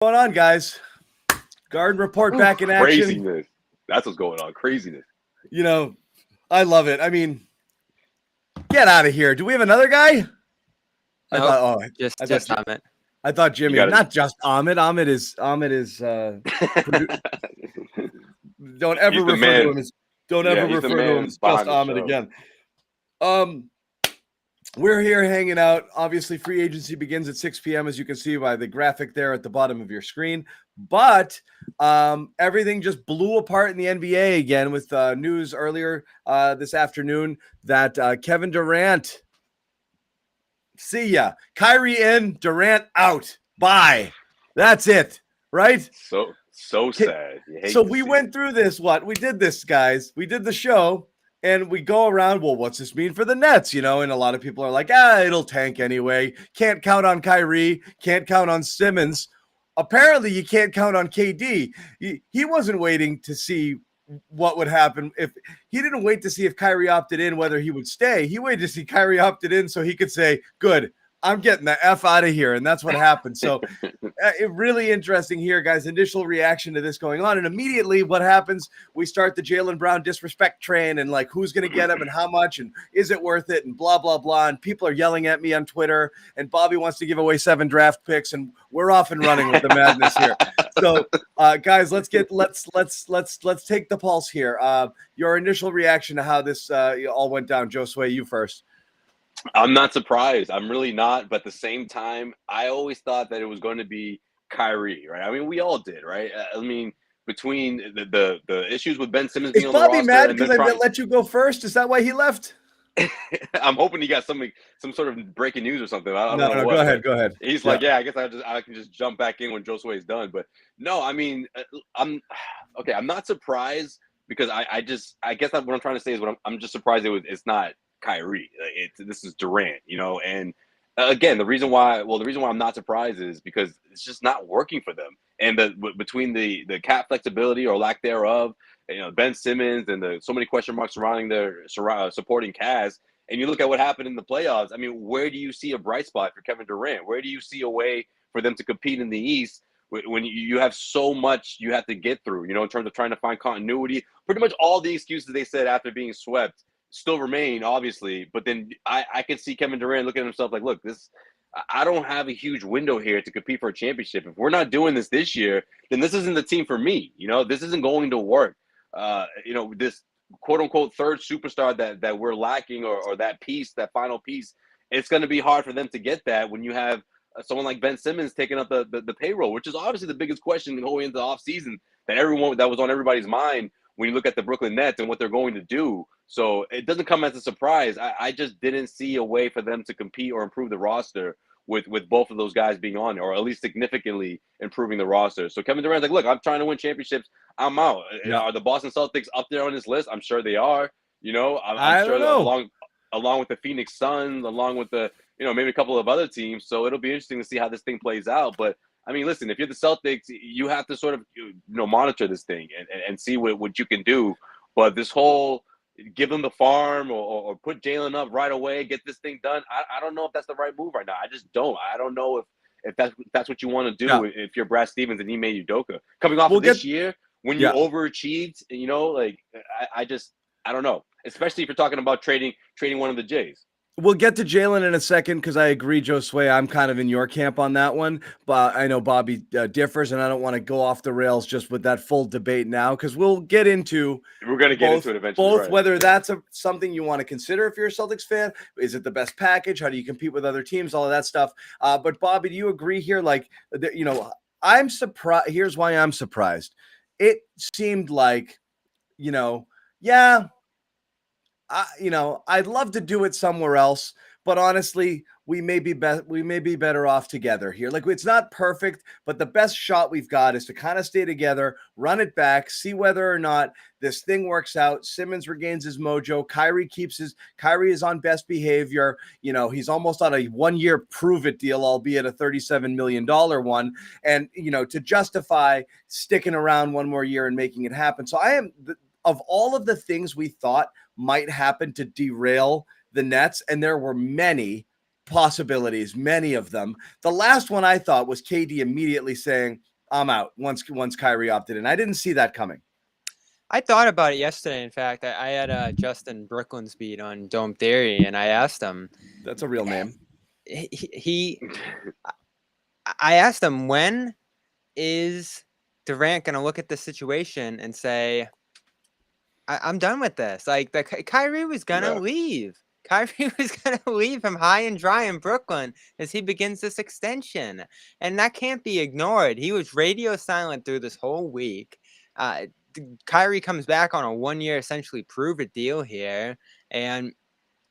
What's going on, guys? Garden Report back in action. Craziness. That's what's going on. Craziness. You know, I love it. I mean, get out of here. Do we have another guy? Nope, just Ahmed. I thought Jimmy, not just Ahmed. Ahmed is don't ever refer to him as just Ahmed again. We're here hanging out. Obviously, free agency begins at 6 p.m., as you can see by the graphic there at the bottom of your screen. But everything just blew apart in the NBA again with news earlier this afternoon that Kevin Durant, see ya. Kyrie in, Durant out. Bye. That's it, right? So sad. So we went through this. We did this, guys. We did the show. And we go around, well, what's this mean for the Nets? And a lot of people are like, it'll tank anyway. Can't count on Kyrie. Can't count on Simmons. Apparently, you can't count on KD. He wasn't waiting to see what would happen. He didn't wait to see if Kyrie opted in, whether he would stay. He waited to see Kyrie opted in so he could say, good, I'm getting the F out of here. And that's what happened. So really interesting here, guys. Initial reaction to this going on. And immediately what happens, we start the Jaylen Brown disrespect train and like who's going to get him and how much and is it worth it and blah, blah, blah. And people are yelling at me on Twitter and Bobby wants to give away 7 draft picks and we're off and running with the madness here. So guys, let's take the pulse here. Your initial reaction to how this all went down. Josue, you first. I'm not surprised. I'm really not. But at the same time, I always thought that it was going to be Kyrie, right? I mean, we all did, right? I mean, between the issues with Ben Simmons being on the roster. Is Bobby mad because I let you go first? Is that why he left? I'm hoping he got some sort of breaking news or something. I don't know. Go ahead. He's like, I guess I can just jump back in when Josue is done. But no, I mean, I'm not surprised because I guess what I'm trying to say is I'm just surprised it's not Kyrie. This is Durant, and again, the reason why I'm not surprised is because it's just not working for them. And between the cap flexibility or lack thereof, Ben Simmons and so many question marks surrounding their supporting cast, and you look at what happened in the playoffs. I mean, where do you see a bright spot for Kevin Durant? Where do you see a way for them to compete in the East when you have so much you have to get through, in terms of trying to find continuity? Pretty much all the excuses they said after being swept still remain, obviously, but then I could see Kevin Durant looking at himself like, look, I don't have a huge window here to compete for a championship. If we're not doing this year, then this isn't the team for me. This isn't going to work. This quote unquote third superstar that we're lacking or that final piece, it's going to be hard for them to get that when you have someone like Ben Simmons taking up the payroll, which is obviously the biggest question going into the offseason that was on everybody's mind when you look at the Brooklyn Nets and what they're going to do. So it doesn't come as a surprise. I just didn't see a way for them to compete or improve the roster with both of those guys being on there, or at least significantly improving the roster. So Kevin Durant's like, look, I'm trying to win champips. I'm out. Yeah. Are the Boston Celtics up there on this list? I'm sure they are. I'm sure along with the Phoenix Suns, along with the, maybe a couple of other teams. So it'll be interesting to see how this thing plays out. But I mean, listen, if you're the Celtics, you have to sort of, monitor this thing and see what you can do. But this whole give them the farm or put Jaylen up right away, get this thing done, I don't know if that's the right move right now. I just don't. I don't know if that's what you want to do if you're Brad Stevens and Ime Udoka. Coming off of this year, when you overachieved, I don't know. Especially if you're talking about trading one of the Jays. We'll get to Jaylen in a second because I agree, Josue. I'm kind of in your camp on that one, but I know Bobby differs, and I don't want to go off the rails just with that full debate now because we're going to get into it eventually. Both whether that's something you want to consider if you're a Celtics fan. Is it the best package? How do you compete with other teams? All of that stuff. But Bobby, do you agree here? I'm surprised. Here's why I'm surprised. It seemed like, I'd love to do it somewhere else, but honestly, we may be better off together here. Like, it's not perfect, but the best shot we've got is to kind of stay together, run it back, see whether or not this thing works out. Simmons regains his mojo. Kyrie is on best behavior. He's almost on a 1-year prove it deal, albeit a $37 million one. And, to justify sticking around one more year and making it happen. So of all of the things we thought might happen to derail the Nets, and there were many possibilities, many of them. The last one I thought was KD immediately saying, I'm out once Kyrie opted in. I didn't see that coming. I thought about it yesterday. In fact, I had Justin Brooklyn's beat on Dome Theory, and I asked him. That's a real name. I asked him, when is Durant going to look at the situation and say, I'm done with this? Like, Kyrie was going to leave. Kyrie was going to leave him high and dry in Brooklyn as he begins this extension. And that can't be ignored. He was radio silent through this whole week. Kyrie comes back on a 1-year, essentially prove it deal here. And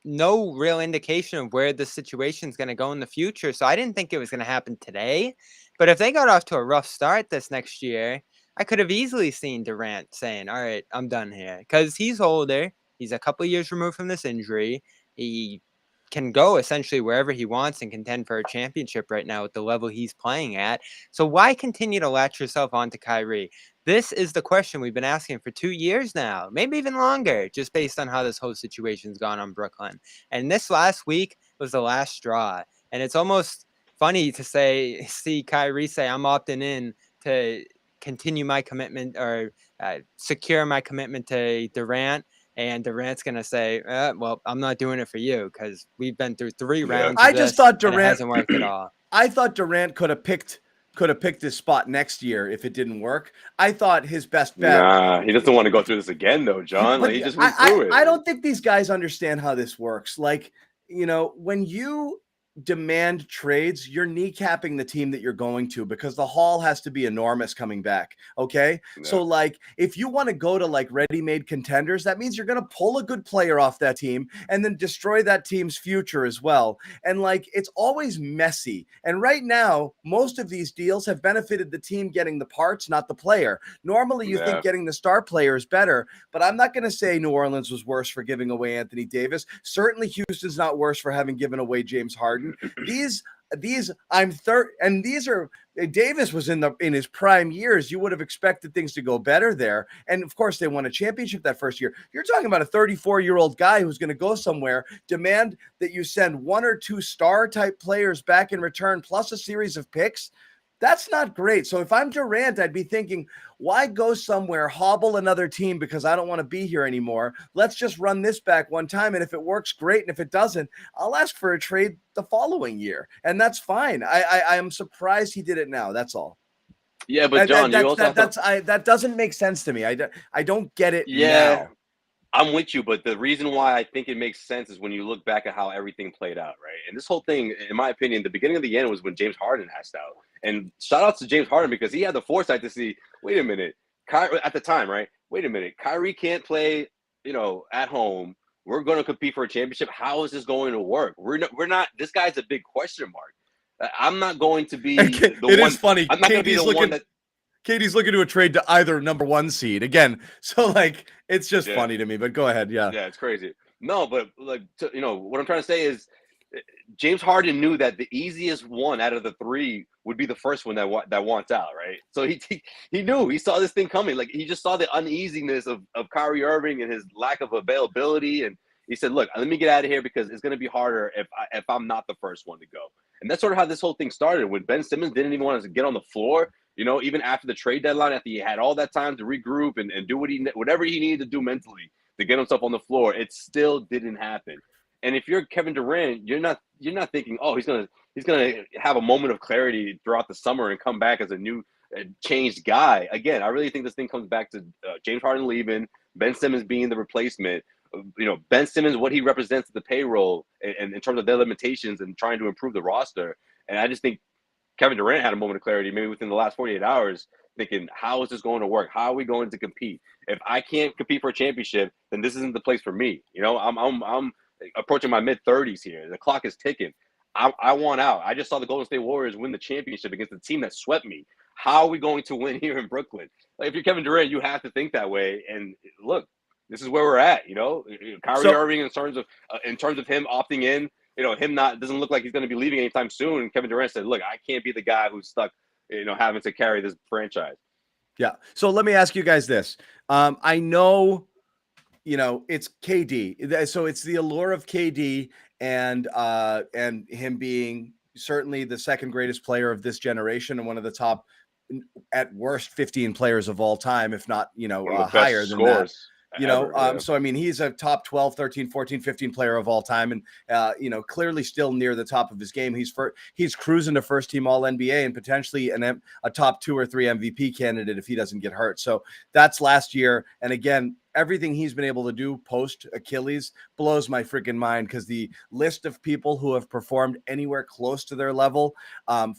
no real indication of where the situation is going to go in the future. So I didn't think it was going to happen today. But if they got off to a rough start this next year, I could have easily seen Durant saying, all right, I'm done here. Because he's older. He's a couple of years removed from this injury. He can go essentially wherever he wants and contend for a championship right now at the level he's playing at. So why continue to latch yourself onto Kyrie? This is the question we've been asking for 2 years now, maybe even longer, just based on how this whole situation's gone on Brooklyn. And this last week was the last straw. And it's almost funny to see Kyrie say, I'm opting in to continue my commitment or secure my commitment to Durant. And Durant's going to say, well, I'm not doing it for you because we've been through 3 rounds. I just thought Durant hasn't worked at all. I thought Durant could have picked his spot next year if it didn't work. I thought his best bet. Nah, he doesn't want to go through this again, though, John. Like, he just went through it. I don't think these guys understand how this works. Like, when you demand trades, you're kneecapping the team that you're going to because the haul has to be enormous coming back. Okay. Yeah. So like, if you want to go to like ready-made contenders, that means you're going to pull a good player off that team and then destroy that team's future as well. And like, it's always messy. And right now, most of these deals have benefited the team getting the parts, not the player. Normally you think getting the star player is better, but I'm not going to say New Orleans was worse for giving away Anthony Davis. Certainly Houston's not worse for having given away James Harden. These are Davis was in his prime years. You would have expected things to go better there. And of course, they won a championship that first year. You're talking about a 34-year-old guy who's going to go somewhere, demand that you send 1 or 2 star type players back in return, plus a series of picks. That's not great. So if I'm Durant, I'd be thinking, why go somewhere, hobble another team because I don't want to be here anymore? Let's just run this back one time. And if it works, great. And if it doesn't, I'll ask for a trade the following year. And that's fine. I am surprised he did it now. That's all. Yeah, but John, that doesn't make sense to me. I don't get it now. I'm with you, but the reason why I think it makes sense is when you look back at how everything played out, right? And this whole thing, in my opinion, the beginning of the end was when James Harden asked out. And shout out to James Harden because he had the foresight to see, wait a minute, Kyrie, at the time, right? Wait a minute, Kyrie can't play, at home. We're going to compete for a championship. How is this going to work? We're not. This guy's a big question mark. I'm not going to be the one. It is funny. I'm not going to be the one that. Katie's looking to a trade to either number 1 seed again. So like, it's just funny to me, but go ahead. Yeah. Yeah. It's crazy. No, but like, what I'm trying to say is James Harden knew that the easiest one out of the 3 would be the first one that wants out. Right. So he knew, he saw this thing coming. Like he just saw the uneasiness of Kyrie Irving and his lack of availability. And he said, look, let me get out of here because it's going to be harder if I'm not the first one to go. And that's sort of how this whole thing started when Ben Simmons didn't even want to get on the floor. Even after the trade deadline, after he had all that time to regroup and do whatever he needed to do mentally to get himself on the floor, it still didn't happen. And if you're Kevin Durant, you're not thinking, oh, he's gonna have a moment of clarity throughout the summer and come back as a new changed guy. Again, I really think this thing comes back to James Harden leaving, Ben Simmons being the replacement. Ben Simmons, what he represents to the payroll and in terms of their limitations and trying to improve the roster. And I just think Kevin Durant had a moment of clarity maybe within the last 48 hours thinking, how is this going to work? How are we going to compete? If I can't compete for a championship, then this isn't the place for me. I'm approaching my mid-30s here. The clock is ticking. I want out. I just saw the Golden State Warriors win the championship against the team that swept me. How are we going to win here in Brooklyn? Like, if you're Kevin Durant, you have to think that way. And look, this is where we're at. Kyrie Irving in terms of him opting in. Doesn't look like he's going to be leaving anytime soon. And Kevin Durant said, look, I can't be the guy who's stuck, having to carry this franchise. Yeah. So let me ask you guys this. I know, it's KD. So it's the allure of KD and him being certainly the second greatest player of this generation and one of the top at worst 15 players of all time, if not, One of the best higher than that. scores Ever, yeah. So I mean, he's a top 12, 13, 14, 15 player of all time, and clearly still near the top of his game. He's cruising to first team All NBA and potentially a top 2 or 3 MVP candidate if he doesn't get hurt. So that's last year, and again, everything he's been able to do post Achilles blows my freaking mind, because the list of people who have performed anywhere close to their level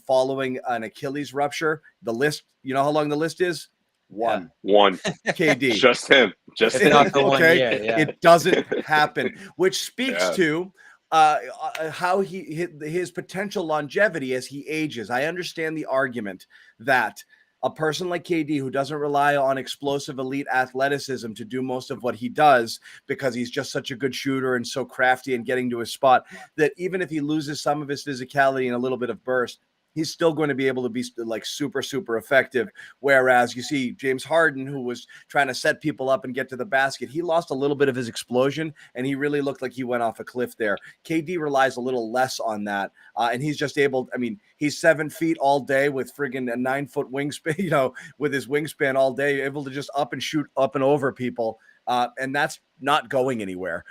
following an Achilles rupture, the list, you know how long the list is? One. KD. Just him. It's not for 1 year. Yeah. It doesn't happen, which speaks to how his potential longevity as he ages. I understand the argument that a person like KD, who doesn't rely on explosive elite athleticism to do most of what he does, because he's just such a good shooter and so crafty and getting to his spot, that even if he loses some of his physicality and a little bit of burst, he's still going to be able to be like super, super effective. Whereas you see James Harden, who was trying to set people up and get to the basket, he lost a little bit of his explosion, and he really looked like he went off a cliff there. KD relies a little less on that. And he's just able, I mean, he's 7 feet all day with friggin' a 9-foot wingspan, with his wingspan all day, able to just up and shoot up and over people. And that's not going anywhere.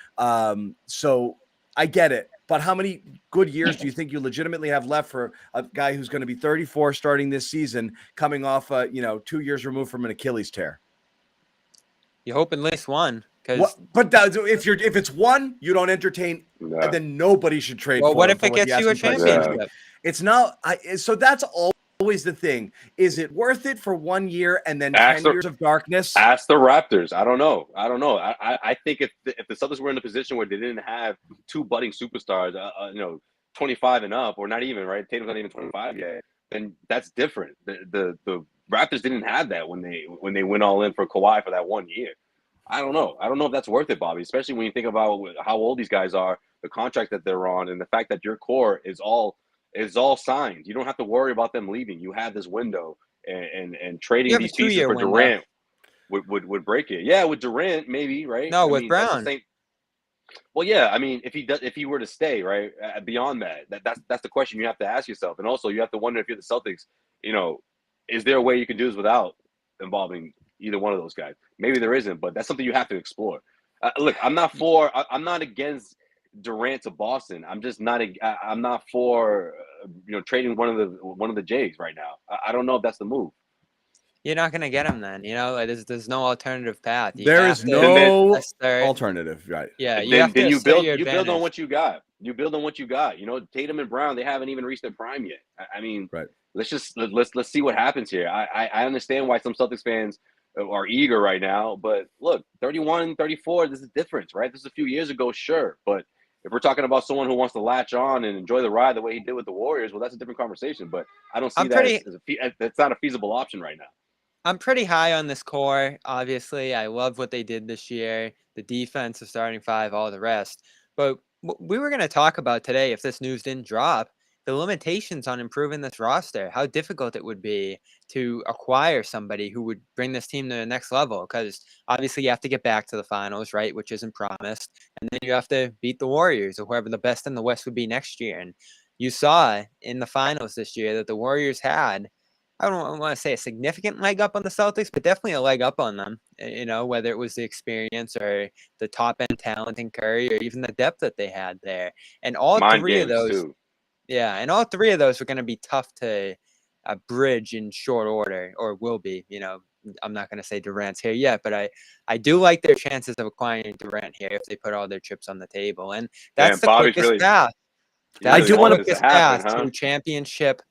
So I get it. But how many good years do you think you legitimately have left for a guy who's going to be 34 starting this season, coming off, 2 years removed from an Achilles tear? You hope at least one. But if it's one, you don't entertain, then nobody should trade. Well, for what him if it gets you a championship? It's not. So that's always the thing. Is it worth it for 1 year and then 10 years of darkness? Ask the Raptors. I don't know. I think if the Celtics were in a position where they didn't have 2 budding superstars, 25 and up, or not even, right? Tatum's not even 25 yet. Then that's different. The Raptors didn't have that when they went all in for Kawhi for that 1 year. I don't know. I don't know if that's worth it, Bobby, especially when you think about how old these guys are, the contract that they're on, and the fact that your core is all signed. You don't have to worry about them leaving. You have this window, and trading these pieces for Durant would break it. Yeah, with Durant, maybe, right? No, with Brown. Well, yeah. I mean, if he were to stay, right, beyond that's the question you have to ask yourself. And also, you have to wonder, if you're the Celtics, is there a way you can do this without involving either one of those guys? Maybe there isn't, but that's something you have to explore. Look, I'm not against Durant to Boston. I'm just not. I'm not for trading one of the Jays right now. I don't know if that's the move. You're not going to get him then. There's no alternative path. There is no alternative, right? Yeah, then you build on what you got. You build on what you got. Tatum and Brown, they haven't even reached their prime yet. I mean, right. Let's see what happens here. I understand why some Celtics fans are eager right now, but look, 31, 34, this is different, right? This is a few years ago, sure, but if we're talking about someone who wants to latch on and enjoy the ride the way he did with the Warriors, well, that's a different conversation. But I don't see that's not a feasible option right now. I'm pretty high on this core. Obviously, I love what they did this year. The defense, the starting five, all the rest. But we were going to talk about today, if this news didn't drop, the limitations on improving this roster, how difficult it would be to acquire somebody who would bring this team to the next level. Because obviously you have to get back to the finals, right, which isn't promised. And then you have to beat the Warriors or whoever the best in the West would be next year. And you saw in the finals this year that the Warriors had, I don't want to say a significant leg up on the Celtics, but definitely a leg up on them, whether it was the experience or the top-end talent in Curry or even the depth that they had there. And all three of those too. Yeah, and all three of those are going to be tough to bridge in short order, or will be. I'm not going to say Durant's here yet, but I do like their chances of acquiring Durant here if they put all their chips on the table. And that's the quickest path. I do want to path to championship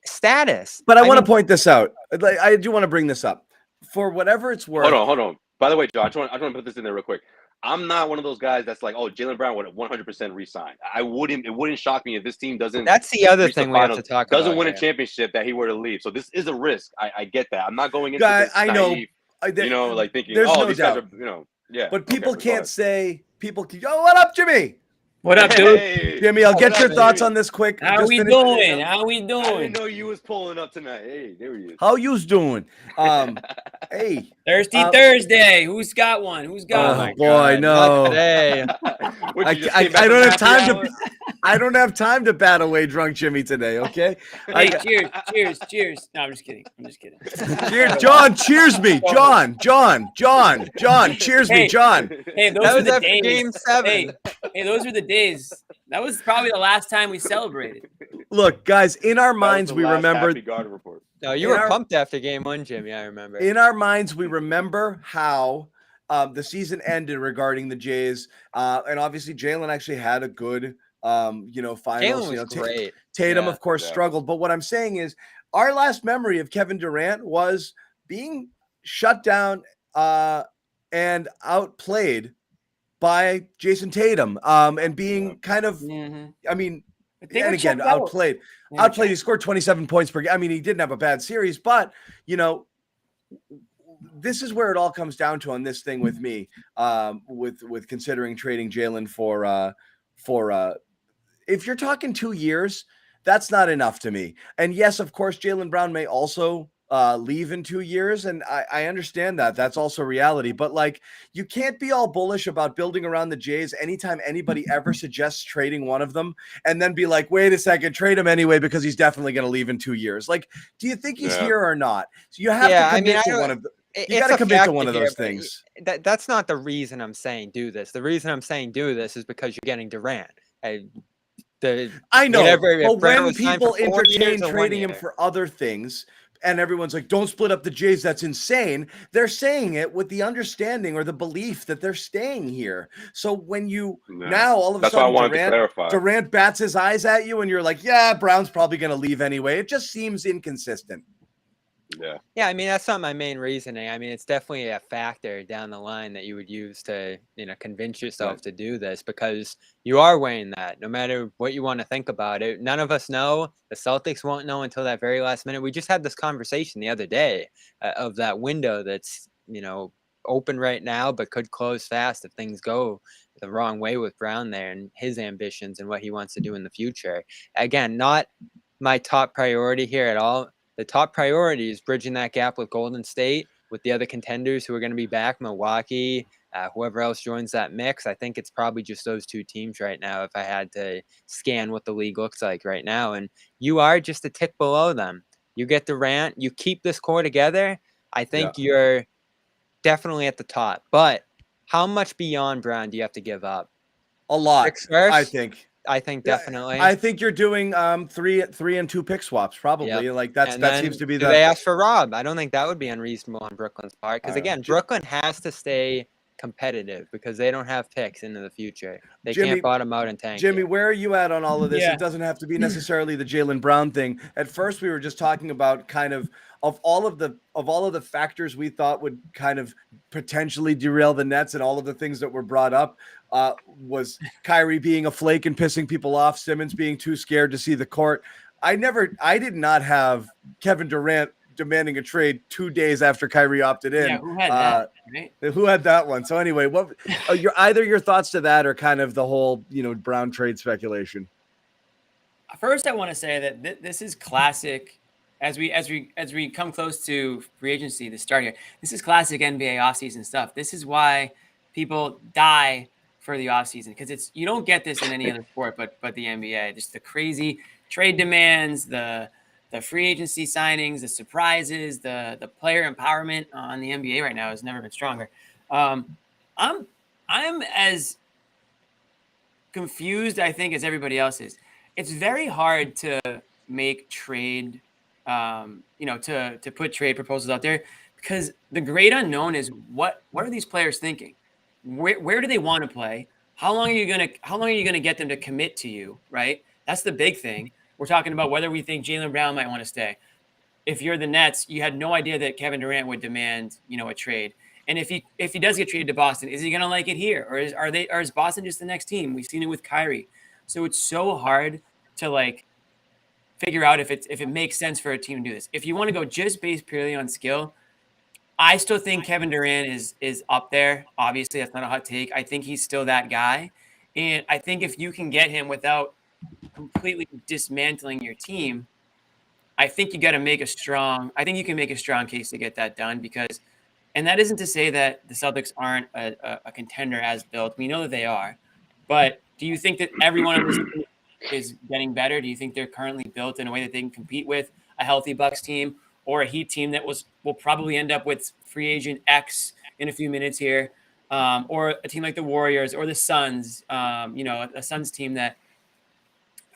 status. But I want to point this out. I do want to bring this up. For whatever it's worth. Hold on. By the way, Joe, I just want to put this in there real quick. I'm not one of those guys that's like, oh, Jaylen Brown would 100% resign. It wouldn't shock me if this team doesn't. That's the other thing we have to talk about. Doesn't win a championship that he were to leave. So this is a risk. I get that. I'm not going into this naive, like thinking, these guys are, yeah. But people can't say, what up, Jimmy? What up, dude? Hey, Jimmy, I'll get your thoughts on this quick. How we doing? I didn't know you was pulling up tonight. Hey, there he is. How you's doing? Hey. Thursday. Who's got one? Who's got one? Boy, no. Today. I don't have time to. I don't have time to bat away drunk Jimmy today. Okay. Hey, cheers. No, I'm just kidding. Cheers, John. Cheers me, John. Cheers me, Hey. John. Hey, those That were was the after days. Game 7. Hey, those were the days. That was probably the last time we celebrated. Look, guys, in our That was minds, the we last remember. Happy Garden report. No, you In were our- pumped after Game 1, Jimmy. I remember. In our minds, we remember how the season ended regarding the Jays, and obviously Jaylen actually had a good, finals. Jaylen was great. Tatum, Yeah. of course, struggled. But what I'm saying is, our last memory of Kevin Durant was being shut down and outplayed by Jason Tatum, and being kind of, I mean, They and were again, checked out. outplayed. They were Outplayed. He checked. scored 27 points per game. I mean, he didn't have a bad series, but this is where it all comes down to on this thing with me, with considering trading Jaylen for if you're talking 2 years, that's not enough to me. And yes, of course, Jaylen Brown may also leave in 2 years, and I understand that. That's also reality. But like, you can't be all bullish about building around the Jays anytime anybody ever suggests trading one of them, and then be like, wait a second, trade him anyway because he's definitely going to leave in 2 years. Like, do you think he's here or not? So you have to commit to one of the. You got to commit to one of those things. That's not the reason I'm saying do this. The reason I'm saying do this is because you're getting Durant. I know, but when people entertain trading trading him for other things, and everyone's like, don't split up the Jays, that's insane. They're saying it with the understanding or the belief that they're staying here. So when you now all of a sudden Durant bats his eyes at you and you're like, yeah, Brown's probably going to leave anyway. It just seems inconsistent. Yeah, I mean, that's not my main reasoning. I mean, it's definitely a factor down the line that you would use to, convince yourself to do this, because you are weighing that no matter what you want to think about it. None of us know. The Celtics won't know until that very last minute. We just had this conversation the other day of that window that's, open right now, but could close fast if things go the wrong way with Brown there and his ambitions and what he wants to do in the future. Again, not my top priority here at all. The top priority is bridging that gap with Golden State, with the other contenders who are going to be back, Milwaukee, whoever else joins that mix. I think it's probably just those two teams right now if I had to scan what the league looks like right now. And you are just a tick below them. You get Durant, you keep this core together, I think you're definitely at the top. But how much beyond Brown do you have to give up? A lot, I think definitely. I think you're doing 3 and 2 pick swaps probably. Yep. Like that seems to be the. They asked for Rob. I don't think that would be unreasonable on Brooklyn's part, because again, Brooklyn has to stay competitive because they don't have picks into the future. They can't bottom out and tank. Jimmy, where are you at on all of this? It doesn't have to be necessarily the Jaylen Brown thing. At first, we were just talking about kind of all of the factors we thought would kind of potentially derail the Nets, and all of the things that were brought up was Kyrie being a flake and pissing people off, Simmons being too scared to see the court. I did not have Kevin Durant demanding a trade 2 days after Kyrie opted in. Yeah, who had that? Right? Who had that one? So anyway, what either your thoughts to that or kind of the whole Brown trade speculation? First, I want to say that this is classic. As we come close to free agency, the start here, this is classic NBA offseason stuff. This is why people die for the offseason, because you don't get this in any other sport but the NBA. Just the crazy trade demands, the free agency signings, the surprises, the player empowerment on the NBA right now has never been stronger. I'm as confused, I think, as everybody else is. It's very hard to make trade, to put trade proposals out there, because the great unknown is what are these players thinking? Where do they want to play? How long are you gonna get them to commit to you? Right? That's the big thing. We're talking about whether we think Jaylen Brown might want to stay. If you're the Nets, you had no idea that Kevin Durant would demand, a trade. And if he does get traded to Boston, is he gonna like it here, or is Boston just the next team? We've seen it with Kyrie. So it's so hard to figure out if it makes sense for a team to do this. If you want to go just based purely on skill, I still think Kevin Durant is up there. Obviously, that's not a hot take. I think he's still that guy. And I think if you can get him without completely dismantling your team, I think you can make a strong case to get that done, and that isn't to say that the Celtics aren't a contender as built. We know that they are. But do you think that everyone on this team is getting better? Do you think they're currently built in a way that they can compete with a healthy Bucks team or a Heat team that will probably end up with free agent X in a few minutes here, or a team like the Warriors or the Suns? A Suns team that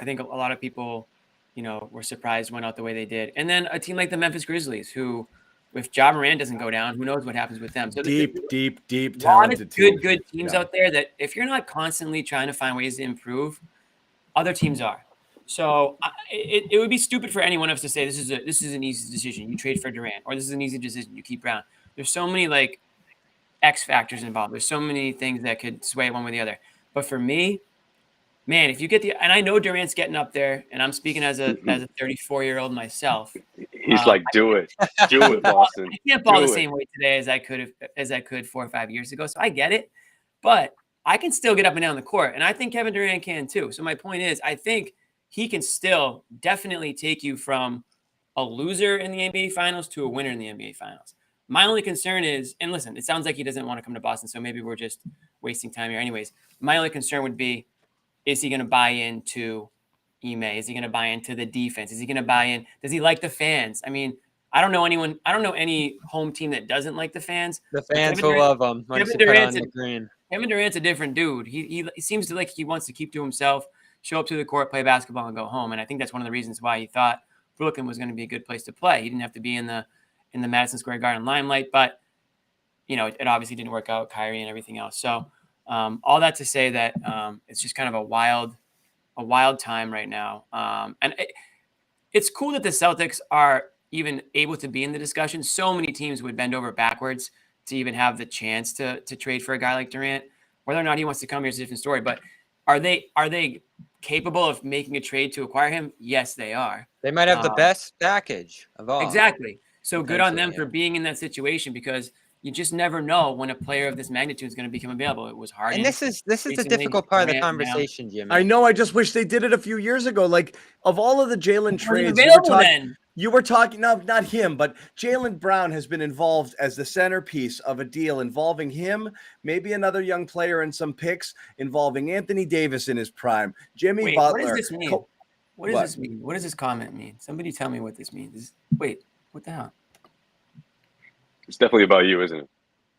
I think a lot of people, were surprised went out the way they did, and then a team like the Memphis Grizzlies, who, if Ja Morant doesn't go down, who knows what happens with them? So deep lot talented of team. good teams out there that if you're not constantly trying to find ways to improve, other teams are. So it would be stupid for any one of us to say this is an easy decision. You trade for Durant, or this is an easy decision. You keep Brown. There's so many like X factors involved. There's so many things that could sway one way or the other. But for me, man, if you get and I know Durant's getting up there, and I'm speaking as a 34-year-old myself. He's like, do it, Boston. I can't ball the same way today as I could 4 or 5 years ago. So I get it, but I can still get up and down the court, and I think Kevin Durant can too. So my point is, I think he can still definitely take you from a loser in the NBA Finals to a winner in the NBA Finals. My only concern is, and listen, it sounds like he doesn't want to come to Boston, so maybe we're just wasting time here. Anyways, my only concern would be, is he going to buy into Ime? Is he going to buy into the defense? Is he going to buy in? Does he like the fans? I mean, I don't know any home team that doesn't like the fans. The fans will love him once you put on the green. Kevin Durant's a different dude. He seems to he wants to keep to himself, show up to the court, play basketball, and go home. And I think that's one of the reasons why he thought Brooklyn was going to be a good place to play. He didn't have to be in the Madison Square Garden limelight, but it obviously didn't work out, Kyrie and everything else. So all that to say that it's just kind of a wild time right now. And it's cool that the Celtics are even able to be in the discussion. So many teams would bend over backwards to even have the chance to trade for a guy like Durant. Whether or not he wants to come here is a different story. But are they capable of making a trade to acquire him? Yes, they are. They might have the best package of all. Exactly. So good on them for being in that situation, because you just never know when a player of this magnitude is going to become available. It was hard. And this is the difficult part of the conversation, Jimmy. I know. I just wish they did it a few years ago. Like, of all of the Jaylen trades, you were talking, not him, but Jaylen Brown has been involved as the centerpiece of a deal involving him, maybe another young player, and some picks involving Anthony Davis in his prime, Jimmy Butler. What does this mean? What does this mean? What does this comment mean? Somebody tell me what this means. Wait, what the hell? It's definitely about you, isn't it?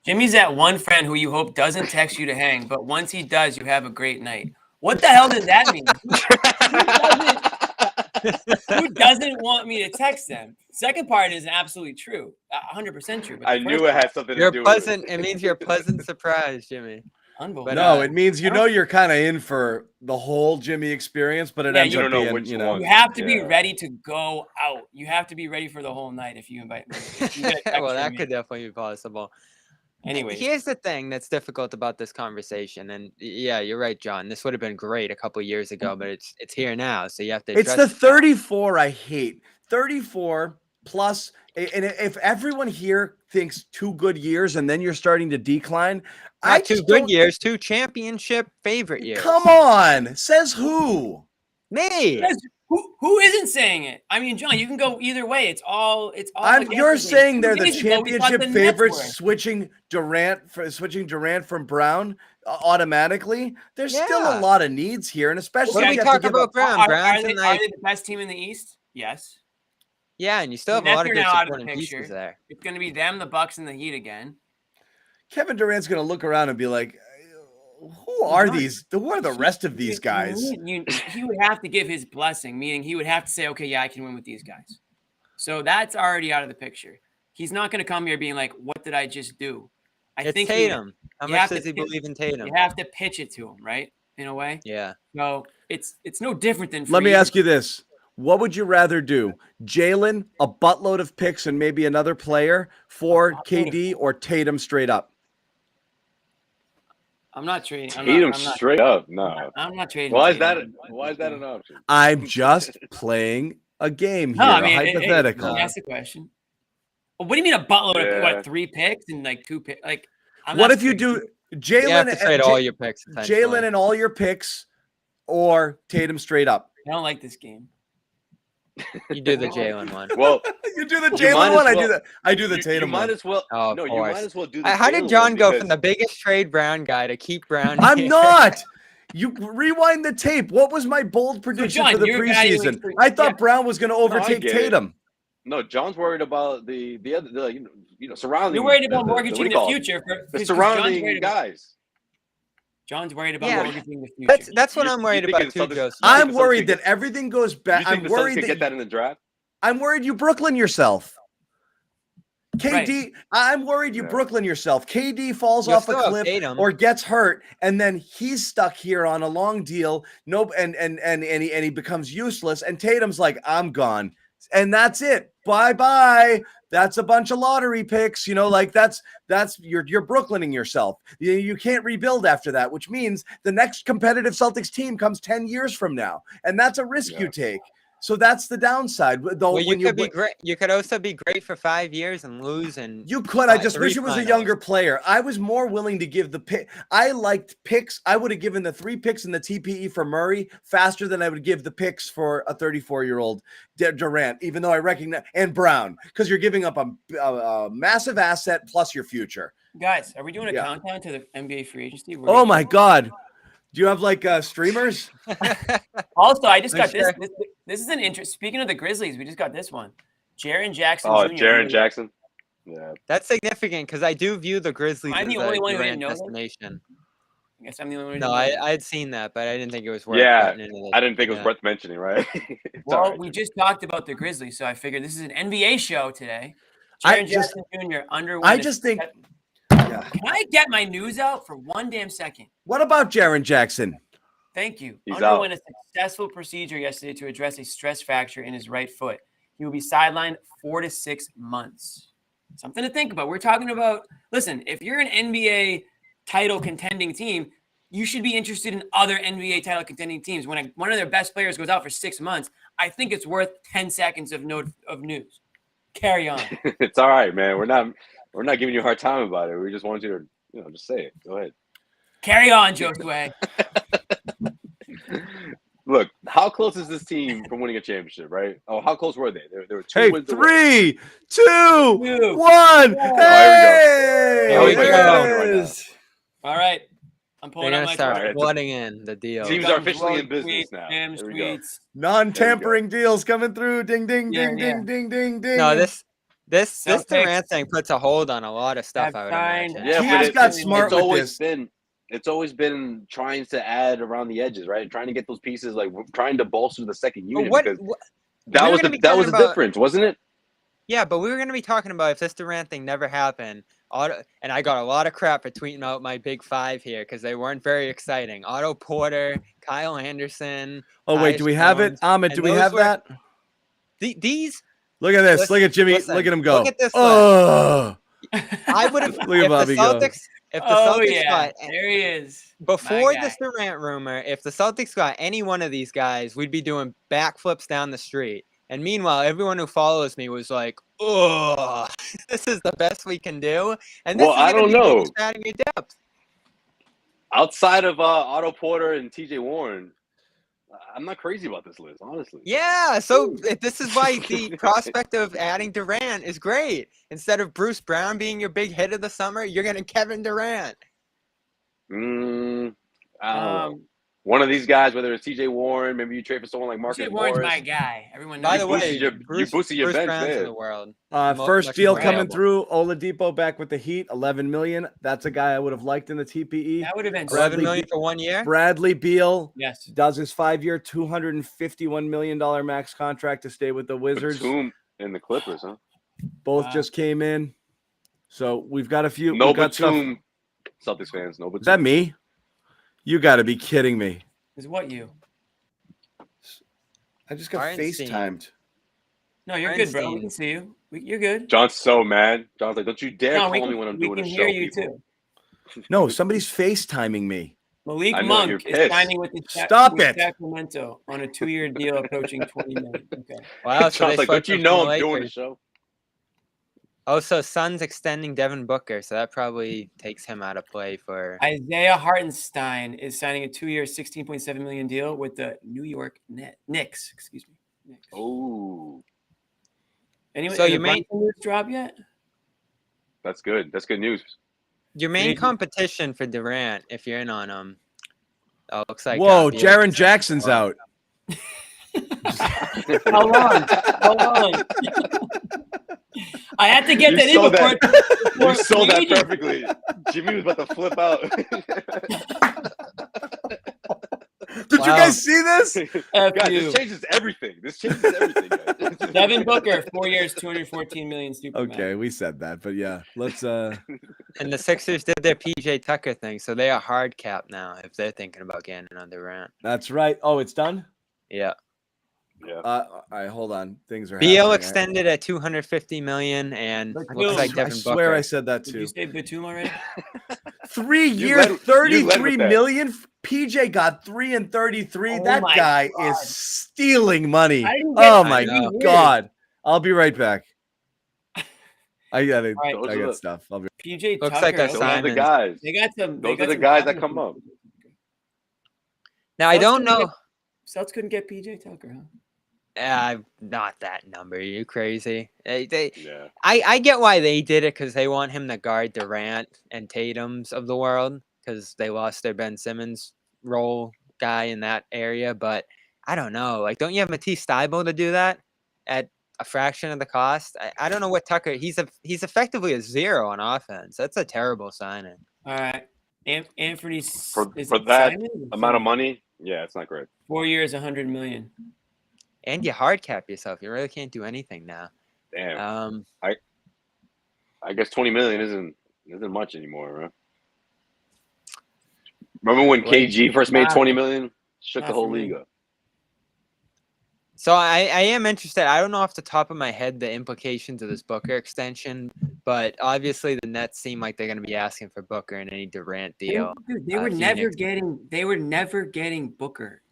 Jimmy's that one friend who you hope doesn't text you to hang, but once he does, you have a great night. What the hell does that mean? Who doesn't want me to text them? Second part is absolutely true, 100% true. But I knew it had something to do with it. It means you're a pleasant surprise, Jimmy. Unbelievable. No, it means you're kind of in for the whole Jimmy experience, but it ends up being, you have to be ready to go out. You have to be ready for the whole night if you invite me. Well, that could definitely be possible. Anyway, here's the thing that's difficult about this conversation, and yeah, you're right, John. This would have been great a couple of years ago, but it's here now, so you have to. It's the 34 I hate. 34 plus, and if everyone here thinks 2 good years, and then you're starting to decline. Not 2 good years, 2 championship favorite years. Come on, says who? Me. Who isn't saying it? I mean, John, you can go either way. It's all. You're saying they're the championship favorites, switching Durant from Brown automatically. There's still a lot of needs here, and especially when we talk about Brown. Are they the best team in the East? Yes. Yeah, and you still have a lot of good supporting pieces there. It's going to be them, the Bucks, and the Heat again. Kevin Durant's going to look around and be like, who are these? Who are the rest of these guys? He would have to give his blessing, meaning he would have to say, okay, yeah, I can win with these guys. So that's already out of the picture. He's not going to come here being like, what did I just do? I think Tatum. How much does he believe in Tatum? You have to pitch it to him, right? In a way. Yeah. So it's no different than. Let me ask you this. What would you rather do? Jaylen, a buttload of picks, and maybe another player for KD, or Tatum straight up? I'm not trading. Tatum straight up. No. I'm not trading. Why is that an option? I'm just playing a game here, hypothetical. Ask the question. Well, what do you mean a buttload of 3 picks and like 2 picks? Like, what if you do Jaylen? You have to trade all your picks. Jaylen and all your picks, or Tatum straight up. I don't like this game. You do the Jaylen one. Well, you do the Jaylen one. I do the Tatum one. You might as well. Oh, no, you might as well do the. How did John go from the biggest trade Brown guy to keep Brown? I'm not. You rewind the tape. What was my bold prediction John, for the you're evaluating preseason? for- I thought yeah. Brown was going to overtake get it. Tatum. No, John's worried about the other surrounding. You're worried about what do mortgaging you the call it? future. The surrounding guys. John's worried about Yeah. mortgaging the future. That's what You- I'm you worried think about the too, Celtics- Joseph. you think I'm the Celtics worried could that get- everything goes You back. think I'm the Celtics worried could that get that in the draft? I'm worried you Brooklyn yourself. KD, I'm worried you Yeah. Brooklyn yourself. KD falls You'll off a still have cliff Tatum. or gets hurt, and then he's stuck here on a long deal. Nope, and he becomes useless. And Tatum's like, I'm gone, and that's it. Bye. That's a bunch of lottery picks. Like that's you're Brooklyning yourself. You can't rebuild after that, which means the next competitive Celtics team comes 10 years from now, and that's a risk you take. So that's the downside. Though Well, you when could be great. You could also be great for 5 years and lose. And you could. I just 3 wish it was a finals. younger player. I was more willing to give the pick. I liked picks. I would have given the 3 picks in the TPE for Murray faster than I would give the picks for a 34-year-old Durant, even though I recognize and Brown, because you're giving up a massive asset plus your future. Guys, are we doing a Yeah. countdown to the NBA free agency? Oh my God. Do you have like streamers? Also, I just got Sure. this. This is an interest. Speaking of the Grizzlies, we just got this one. Jaren Jackson Oh, Jr. Jaren Jackson. Yeah. That's significant because I do view the Grizzlies I'm the as only a one who Durant didn't know that? destination. I guess I'm the only one. who No, didn't know that. I'd seen that, but I didn't think it was worth Yeah, putting into this. I didn't think it was Yeah. worth mentioning, right? It's Well, all right. we just talked about the Grizzlies, so I figured this is an NBA show today. I Jaren just- Jackson Jr. underwent. I just think. Yeah. Can I get my news out for one damn second? What about Jaren Jackson? Thank you. He's Underwent a successful procedure yesterday to address a stress fracture in his right foot. He will be sidelined 4 to 6 months. Something to think about. We're talking about, listen, if you're an NBA title contending team, you should be interested in other NBA title contending teams. When one of their best players goes out for 6 months, I think it's worth 10 seconds of news. Carry on. It's all right, man. We're not giving you a hard time about it. We just want you to just say it. Go ahead. Carry on, Josue. Look, how close is this team from winning a championship, right? Oh, how close were they? There were 2 Hey, wins away. 3, 2, 1. Hey! Here we there go. it is. All right. I'm They're pulling out gonna my start Alright, flooding in the deal. Teams are officially in business now. Sam's There we go. tweets. Non-tampering deals coming through. Ding, ding, Yeah, ding, yeah. ding, ding, ding, ding. No, this Celtics Durant thing puts a hold on a lot of stuff. have I would signed- imagine. Yeah, He but just got smart with this. It's always been trying to add around the edges, right? Trying to get those pieces, like trying to bolster the second But unit. what? Because what- that we were was gonna the be that talking was the about- difference, wasn't it? Yeah, but we were going to be talking about if this Durant thing never happened. And I got a lot of crap for tweeting out my big 5 here because they weren't very exciting. Otto Porter, Kyle Anderson. Oh, wait, do we have it? Jones, Ahmed, and do we those have were- that? These, Look at this. Listen- Look at Jimmy. listen, Look at him go. look at this Oh, I would have. Look at Bobby the go. Celtics, if the Oh, Celtics yeah. got There he is. before guy. this Durant rumor, if the Celtics got any one of these guys, we'd be doing backflips down the street. And meanwhile, everyone who follows me was like, "Oh, this is the best we can do." And this Well, is I gonna don't be know. expanding your depth. Outside of Otto Porter and TJ Warren, I'm not crazy about this list, honestly. Yeah, so this is why the prospect of adding Durant is great. Instead of Bruce Brown being your big hit of the summer, you're getting Kevin Durant. I don't know. Um, One of these guys, whether it's TJ Warren, maybe you trade for someone like Marcus Marcus Warren's Morris. my guy. Everyone knows. By the way, boosted your- Bruce, boosted your Bruce bench Brown's in there. the world. First much deal more coming valuable. through. Oladipo back with the Heat, 11 million. That's a guy I would have liked in the TPE. That would have been 11 Bradley million Be- for 1 year. Bradley Beal Yes. does his 5-year, $251 million max contract to stay with the Wizards. Batum and the Clippers, huh? Both Wow. just came in. So we've got a few. No we've got stuff. Batum. Celtics fans, no Batum. Is that me? You got to be kidding me. Is what you? I just got Weinstein. FaceTimed. No, you're good, bro. We Weinstein. can see you. You're good. John's so mad. John's like, don't you dare No, call we me can, when I'm we doing can a hear show. you people. too. No, somebody's FaceTiming me. Malik I know, Monk you're is pissed. signing with the Stop with it. Sacramento on a 2-year deal approaching 20 million. Okay. Wow, so John's they like, don't swiped you him know from the I'm doing a Lakers. show? Oh, so Suns extending Devin Booker, so that probably takes him out of play for. Isaiah Hartenstein is signing a 2-year, $16.7 million deal with the New York Knicks. Excuse me. Knicks. Oh, Anyway, So has you the may- Brunson news drop yet? that's good. That's good news. Your main Maybe. competition for Durant, if you're in on him, Oh, looks like Whoa, Beal Jaren just- Jackson's out. How long? How long? I had to get You that in sold before. that. before You sold that free agency. perfectly. Jimmy was about to flip out. Did you Wow. guys see this? F Guys, you. this changes everything. This changes everything, guys. Devin Booker, 4 years, 214 million. Super Okay, we said that, but yeah, let's. And the Sixers did their PJ Tucker thing, so they are hard cap now if they're thinking about getting another Durant. That's right. Oh, it's done. Yeah. Yeah. All right, hold on. Things are. Beal happening. extended at 250 million, and But looks Beal- like I Devin swear Booker. I said that Did too. you say Batum already? 3 You year, led- you led 33 with that. million. PJ got 3 and 33. Oh That my guy God. is stealing money. I didn't get Oh it. my I know. God. I'll be right back. I got it. All right. Those I are got the- stuff. I'll be. PJ Looks Tucker. like a okay. Those are the Simons. guys. They got some. Those are the guys that come up. Now I don't know. Celtics couldn't get PJ Tucker, huh? Not that number. Are you crazy? They Yeah. I get why they did it because they want him to guard Durant and Tatum's of the world because they lost their Ben Simmons role guy in that area. But I don't know. Like, don't you have Matisse Thybulle to do that at a fraction of the cost? I don't know what Tucker. He's effectively a zero on offense. That's a terrible signing. All right. Anthony For is for it that Simons or amount of Simmons? money, yeah, it's not great. 4 years, 100 million. And you hard cap yourself. You really can't do anything now. Damn. I guess 20 million isn't much anymore, right? Remember when Well, KG first made not- 20 million? Shook not the whole for me. league up. So I am interested. I don't know off the top of my head the implications of this Booker extension, but obviously the Nets seem like they're going to be asking for Booker in any Durant deal. Dude, they were never Phoenix. getting. They were never getting Booker.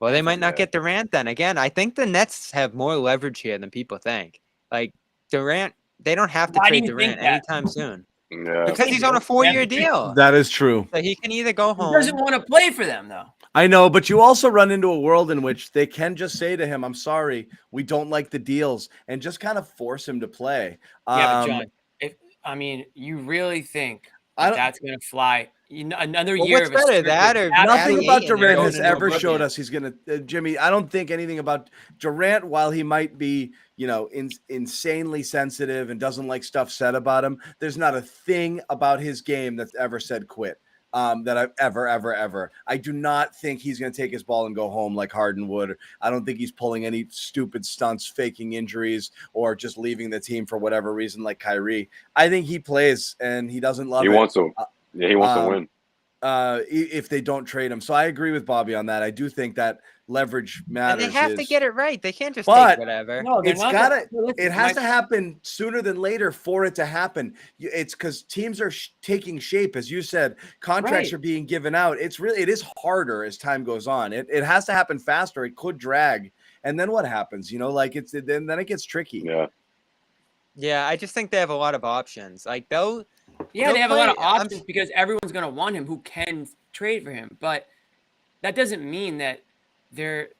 Well, they might not Yeah. get Durant then. Again, I think the Nets have more leverage here than people think. Like Durant, they don't have to Why do trade you think Durant that? anytime soon Yeah. because he's on a 4-year deal. That is true. So he can either go He home. doesn't want to play for them though. I know, but you also run into a world in which they can just say to him, "I'm sorry, we don't like the deals," and just kind of force him to play. Yeah, but John, you really think I don't- that's going to fly? Another Well, year what's of a better, string that of or absolute- Nothing adding about 8 and they're Durant going has into ever oblivion. showed us he's going to, Jimmy. I don't think anything about Durant, while he might be, insanely sensitive and doesn't like stuff said about him. There's not a thing about his game that's ever said quit. That I've ever. I do not think he's going to take his ball and go home like Harden would. I don't think he's pulling any stupid stunts, faking injuries, or just leaving the team for whatever reason like Kyrie. I think he plays and he doesn't love He it. wants to. Yeah, he wants to win. If they don't trade him. So I agree with Bobby on that. I do think that leverage And matters. they have to get it right. They can't just But- take whatever. No, they're It's not gotta- gonna- listen, It has my- to happen sooner than later for it to happen. It's because teams are taking shape, as you said. Contracts Right. are being given out. It is harder as time goes on. It has to happen faster. It could drag, and then what happens? Then it gets tricky. Yeah. Yeah, I just think they have a lot of options. Like they'll Yeah, they have a lot of play- I'm- options because everyone's going to want him who can trade for him. But that doesn't mean that that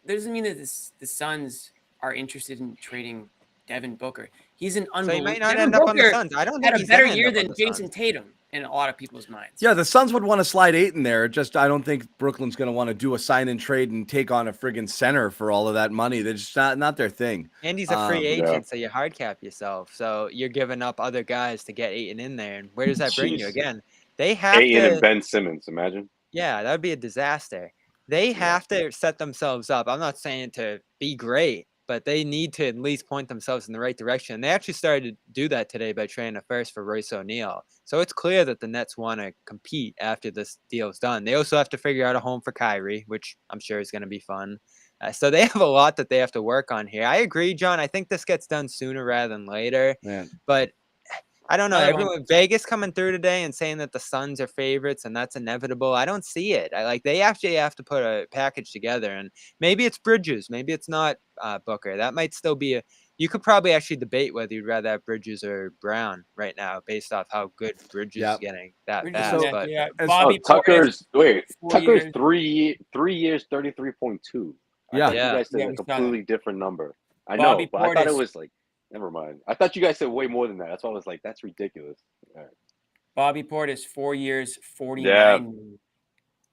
doesn't mean that the Suns are interested in trading Devin Booker. He's an So he unbelievable. might not Devin end up on the Booker Suns. I don't think had a he's better gonna end year up on than the Jason Suns. Tatum in a lot of people's minds. Yeah, the Suns would want to slide 8 in there. Just I don't think Brooklyn's going to want to do a sign and trade and take on a friggin' center for all of that money. They're just not their thing. And he's a free Yeah. agent, so you hard cap yourself. So you're giving up other guys to get Ayton in there. And where does that bring you? Jeez. Again, they have Ayton to. and Ben Simmons, imagine. Yeah, that would be a disaster. They have to set themselves up. I'm not saying to be great, but they need to at least point themselves in the right direction. They actually started to do that today by trading a first for Royce O'Neal. So it's clear that the Nets want to compete after this deal's done. They also have to figure out a home for Kyrie, which I'm sure is going to be fun. So they have a lot that they have to work on here. I agree, John. I think this gets done sooner rather than later. Man. But I don't know. Another one. Everyone, Vegas coming through today and saying that the Suns are favorites and that's inevitable. I don't see it. They actually have to put a package together, and maybe it's Bridges, maybe it's not Booker. That might still be you could probably actually debate whether you'd rather have Bridges or Brown right now, based off how good Bridges Yep. is getting that We're fast. just- But yeah, and- Bobby Tucker's Portis, 4 Tucker's years. 3 years, 33.2. Yeah. I thought Yeah. you guys said Yeah, a we saw completely different number. I Bobby know, but I thought it Portis. was like, never mind. I thought you guys said way more than that. That's why I was like, that's ridiculous. All right. Bobby Portis, 4 years, 49. Yeah. million.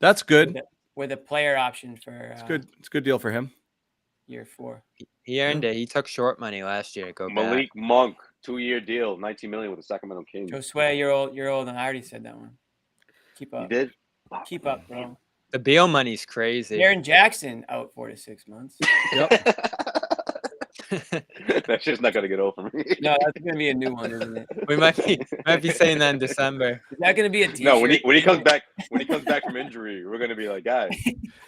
That's good. with a player option for It's good. It's a good deal for him. year 4. He earned it. He took short money last year. Go back. Malik Monk, 2-year deal, $19 million with the Sacramento Kings. Josue, you're old, and I already said that one. Keep You up. did? Keep up, bro. The Beal money's crazy. Jaren Jackson out 4 to 6 months. That shit's not gonna get old for me. No, that's gonna be a new one, isn't it? We might be saying that in December. Is that gonna be a T-shirt? No, when he comes back from injury, we're gonna be like, guys,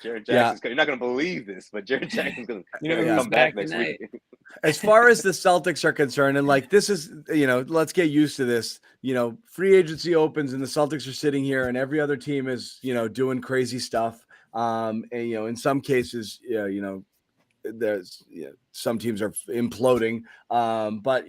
Jaren Jackson's you're not gonna believe this, but Jaren Jackson's gonna come back next week. As far as the Celtics are concerned, and like this is, let's get used to this. Free agency opens and the Celtics are sitting here, and every other team is, doing crazy stuff. And in some cases, there's some teams are imploding, but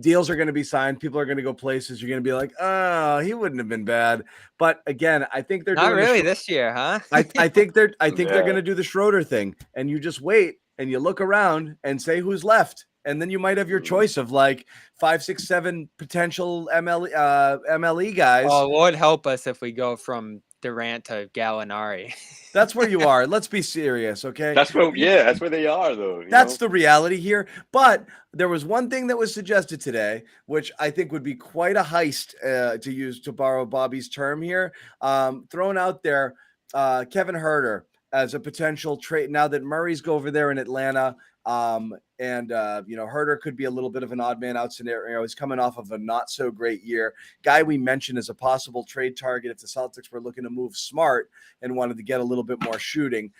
deals are going to be signed. People are going to go places. You're going to be like, oh, he wouldn't have been bad. But again, I think they're not doing really this year, huh? I think they're going to do the Schroeder thing, and you just wait and you look around and say who's left, and then you might have your choice of like 5, 6, 7 potential MLE guys. Oh, Lord help us if we go from Durant to Gallinari. That's where you are. Let's be serious, okay? That's where they are, though. That's the reality here. But there was one thing that was suggested today, which I think would be quite a heist, to borrow Bobby's term here. Thrown out there, Kevin Huerter as a potential trade. Now that Murray's go over there in Atlanta, Huerter could be a little bit of an odd man out scenario. He's coming off of a not so great year. Guy we mentioned as a possible trade target if the Celtics were looking to move smart and wanted to get a little bit more shooting.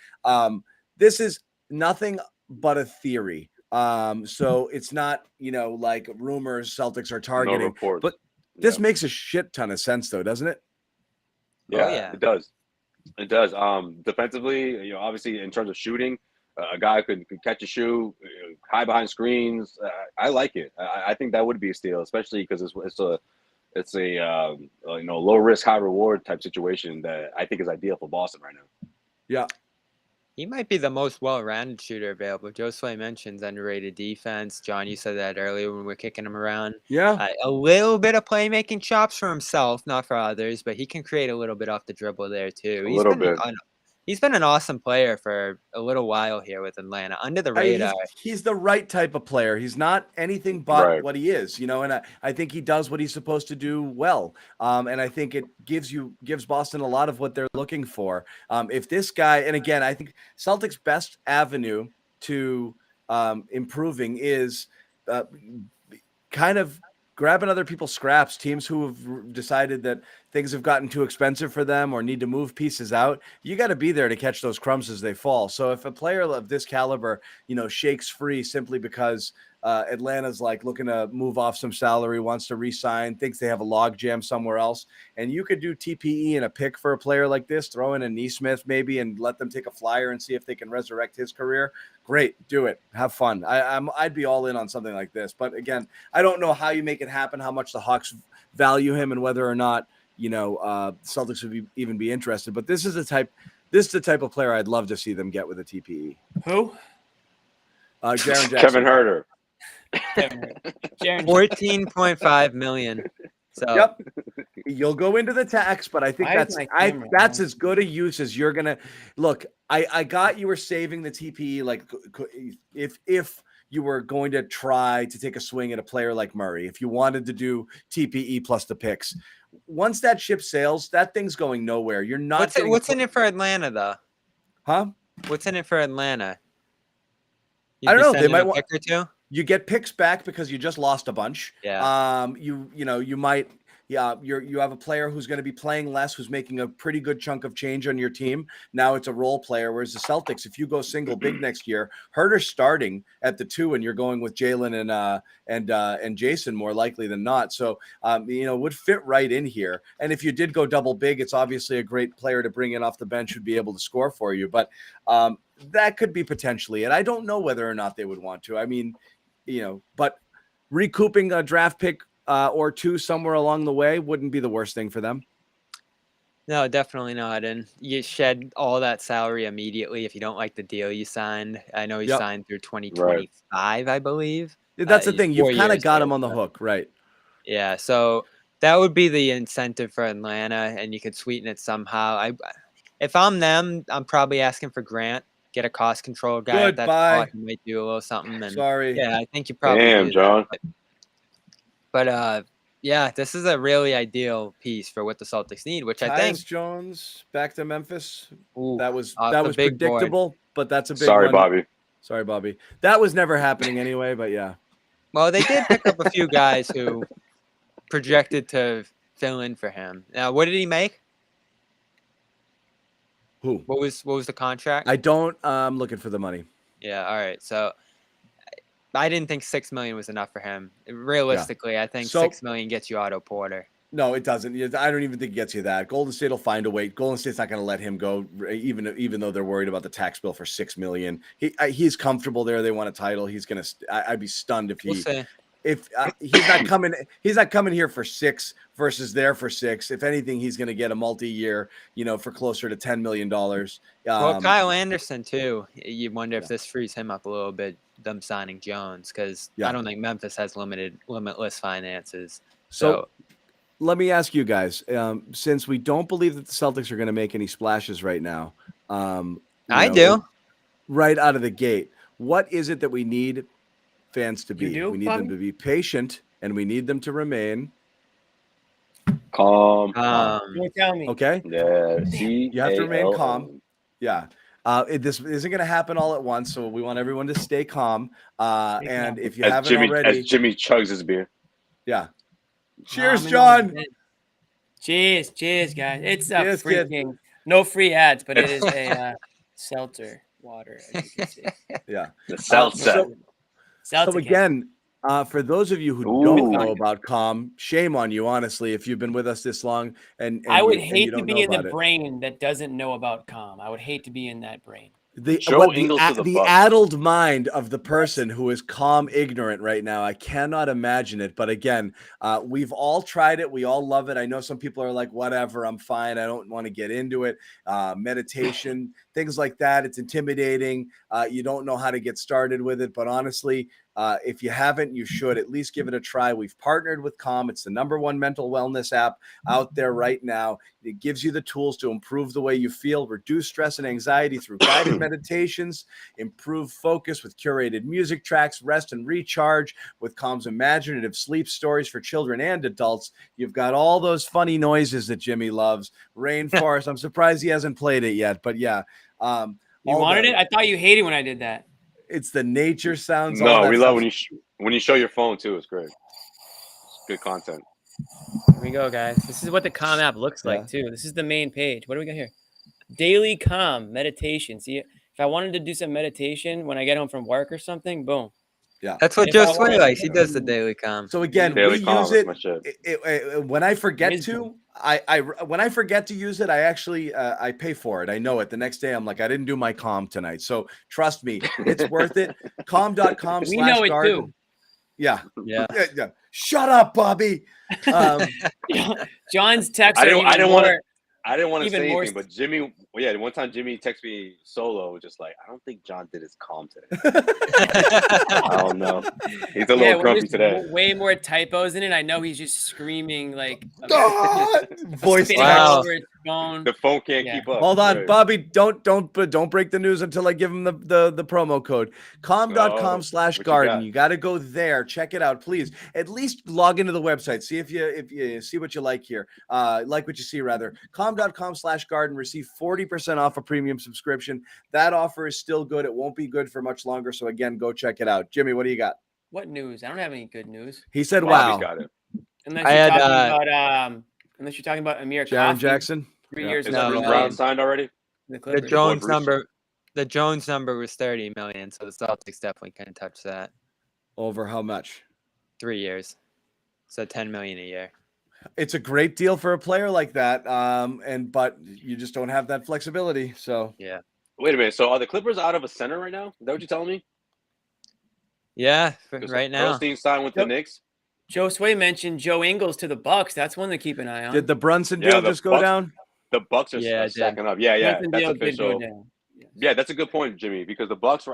This is nothing but a theory. So it's not, like rumors Celtics are targeting. No report. But this makes a shit ton of sense, though, doesn't it? Yeah, it does. It does. Defensively, obviously in terms of shooting, a guy could catch a shoe, hide behind screens. I like it. I think that would be a steal, especially because it's a low risk, high reward type situation that I think is ideal for Boston right now. Yeah. He might be the most well-rounded shooter available. Josue mentions underrated defense. John, you said that earlier when we were kicking him around. Yeah. A little bit of playmaking chops for himself, not for others, but he can create a little bit off the dribble there too. He's been an awesome player for a little while here with Atlanta, under the radar. He's the right type of player. He's not anything but what he is, and I think he does what he's supposed to do well. And I think it gives Boston a lot of what they're looking for. If this guy, and again, I think Celtics' best avenue to improving is kind of grabbing other people's scraps, teams who have decided that things have gotten too expensive for them or need to move pieces out. You got to be there to catch those crumbs as they fall. So if a player of this caliber, shakes free simply because Atlanta's like looking to move off some salary, wants to re-sign, thinks they have a log jam somewhere else, and you could do TPE and a pick for a player like this, throw in a Neesmith maybe and let them take a flyer and see if they can resurrect his career. Great, do it. Have fun. I'd be all in on something like this. But again, I don't know how you make it happen, how much the Hawks value him, and whether or not Celtics would even be interested. But this is the type of player I'd love to see them get with a TPE. Who? Jaren Jackson. Kevin Huerter. 14.5 million. So yep, you'll go into the tax, but I think that's as good a use as you're gonna look. I got you were saving the TPE like if you were going to try to take a swing at a player like Murray, if you wanted to do TPE plus the picks. Once that ship sails, that thing's going nowhere. You're not. What's in it for Atlanta though? Huh? What's in it for Atlanta? I don't know. They might want a pick or two. You get picks back because you just lost a bunch. Yeah. You might. Yeah, you have a player who's going to be playing less, who's making a pretty good chunk of change on your team. Now it's a role player. Whereas the Celtics, if you go single big next year, Huerter's starting at the 2, and you're going with Jaylen and Jason more likely than not. So would fit right in here. And if you did go double big, it's obviously a great player to bring in off the bench who'd be able to score for you. But that could be potentially, and I don't know whether or not they would want to. I mean, but recouping a draft pick or 2 somewhere along the way wouldn't be the worst thing for them. No, definitely not. And you shed all that salary immediately if you don't like the deal you signed. I know he signed through 2025, I believe. That's the thing. You've kind of got him on the hook, right? Yeah, so that would be the incentive for Atlanta, and you could sweeten it somehow. if I'm them, I'm probably asking for Grant. Get a cost control guy at that Goodbye. spot. He might do a little something. And Sorry. yeah, I think you probably Damn, do John. that. But yeah, this is a really ideal piece for what the Celtics need, which I think. Tyus Jones back to Memphis. Ooh, That was off the big board. predictable, but that's a big Sorry, one. Bobby. Sorry, Bobby. That was never happening anyway, but yeah. Well, they did pick up a few guys who projected to fill in for him. Now, what did he make? Who? What was the contract? I'm looking for the money. Yeah, all right. So I didn't think $6 million was enough for him. Realistically, I think $6 million gets you Otto Porter. No, it doesn't. I don't even think it gets you that. Golden State will find a way. Golden State's not going to let him go, even though they're worried about the tax bill for $6 million. He's comfortable there. They want a title. He's going to. I'd be stunned if We'll see. he's not coming. He's not coming here for 6 versus there for 6. If anything, he's going to get a multi-year, for closer to $10 million. Well, Kyle Anderson too. You wonder if this frees him up a little bit. Them signing Jones, because I don't think Memphis has limitless finances. So let me ask you guys, since we don't believe that the Celtics are going to make any splashes right now, I do. Right out of the gate, what is it that we need fans to be? We need them to be patient, and we need them to remain calm. Don't tell me. Okay. Yeah. You have to remain calm. Yeah. This isn't going to happen all at once, so we want everyone to stay calm. And if you haven't already, as Jimmy chugs his beer. Yeah. Cheers, John. Cheers, guys. It's a Cheers, freaking no free ads, but it is a seltzer water, as you can see. Yeah. The seltzer. So again, for those of you who don't know about Calm, shame on you, honestly, if you've been with us this long. And I would hate to be in the brain that doesn't know about Calm. I would hate to be in that brain. The addled mind of the person who is calm ignorant right now. I cannot imagine it. But again, we've all tried it. We all love it. I know some people are like, whatever, I'm fine. I don't want to get into it. Meditation, things like that. It's intimidating. You don't know how to get started with it. But honestly, if you haven't, you should at least give it a try. We've partnered with Calm. It's the #1 mental wellness app out there right now. It gives you the tools to improve the way you feel, reduce stress and anxiety through guided meditations, improve focus with curated music tracks, rest and recharge with Calm's imaginative sleep stories for children and adults. You've got all those funny noises that Jimmy loves. Rainforest. I'm surprised he hasn't played it yet, but yeah. You wanted it? I thought you hated when I did that. It's the nature sounds. No, we love when you show your phone too. It's great. It's good content. Here we go, guys. This is what the Calm app looks like too. This is the main page. What do we got here? Daily Calm meditation. See, if I wanted to do some meditation when I get home from work or something, boom. Yeah, that's what Joe Sway likes. He does the Daily Calm. So again, Daily we Calm, use it when I forget to. When I forget to use it, I actually I pay for it. I know it. The next day, I'm like, I didn't do my Calm tonight. So trust me, it's worth it. Calm.com/garden. We know it too. Yeah. Shut up, Bobby. John's text. I didn't want to say anything, but Jimmy. Well, yeah, one time Jimmy texted me solo, just like, I don't think John did his Calm today. I don't know. He's a little grumpy today. Way more typos in it. I know he's just screaming like voice over his phone. The phone can't keep up. Hold on, Bobby. Don't break the news until I give him the promo code. Calm.com/garden. You got to go there. Check it out, please. At least log into the website. See if you see what you like here. Like what you see, rather. Calm.com/garden. Receive 40% off a premium subscription. That offer is still good. It won't be good for much longer. So again, go check it out. Jimmy, what do you got? What news? I don't have any good news. He said, "Wow." Got it. Unless you're talking about Amir Jaren Jackson. 3 years ago. Is Brown signed already? The Jones number. The Jones number was $30 million, so the Celtics definitely couldn't touch that. Over how much? 3 years. So $10 million a year. It's a great deal for a player like that, but you just don't have that flexibility. So yeah. Wait a minute. So are the Clippers out of a center right now? Is that what you're telling me? Yeah, right now. Rothstein signed with the Knicks. Joe Sway mentioned Joe Ingles to the Bucks. That's one to keep an eye on. Did the Brunson deal just go down? The Bucks are stacking up. Yeah, that's official. Yeah, that's a good point, Jimmy, because the Bucks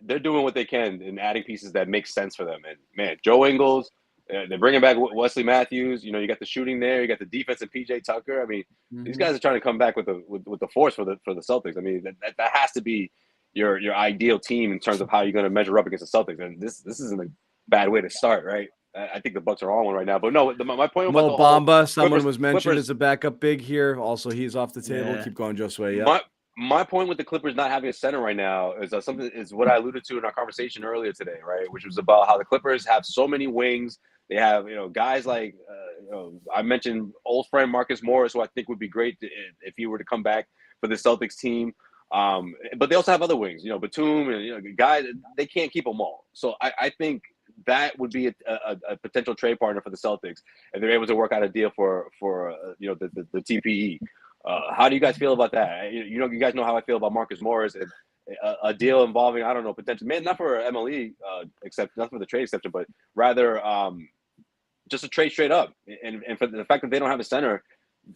they're doing what they can and adding pieces that make sense for them. And man, Joe Ingles, They're bringing back Wesley Matthews. You know, you got the shooting there. You got the defense and PJ Tucker. I mean, these guys are trying to come back with the force for the Celtics. I mean, that has to be your ideal team in terms of how you're going to measure up against the Celtics. And this isn't a bad way to start, right? I think the Bucks are on one right now. But no, my point about Mo Bamba, someone was mentioned Clippers, as a backup big here. Also, he's off the table. Yeah. Keep going, Josue. Yeah. My point with the Clippers not having a center right now is what I alluded to in our conversation earlier today, right? Which was about how the Clippers have so many wings. They have, guys like I mentioned old friend Marcus Morris, who I think would be great if he were to come back for the Celtics team. But they also have other wings, Batum and guys. They can't keep them all. So I think that would be a potential trade partner for the Celtics if they're able to work out a deal for the TPE. How do you guys feel about that? You guys know how I feel about Marcus Morris and a deal involving, I don't know, potential, not for MLE, except not for the trade exception, but rather just a trade straight up. And for the fact that they don't have a center,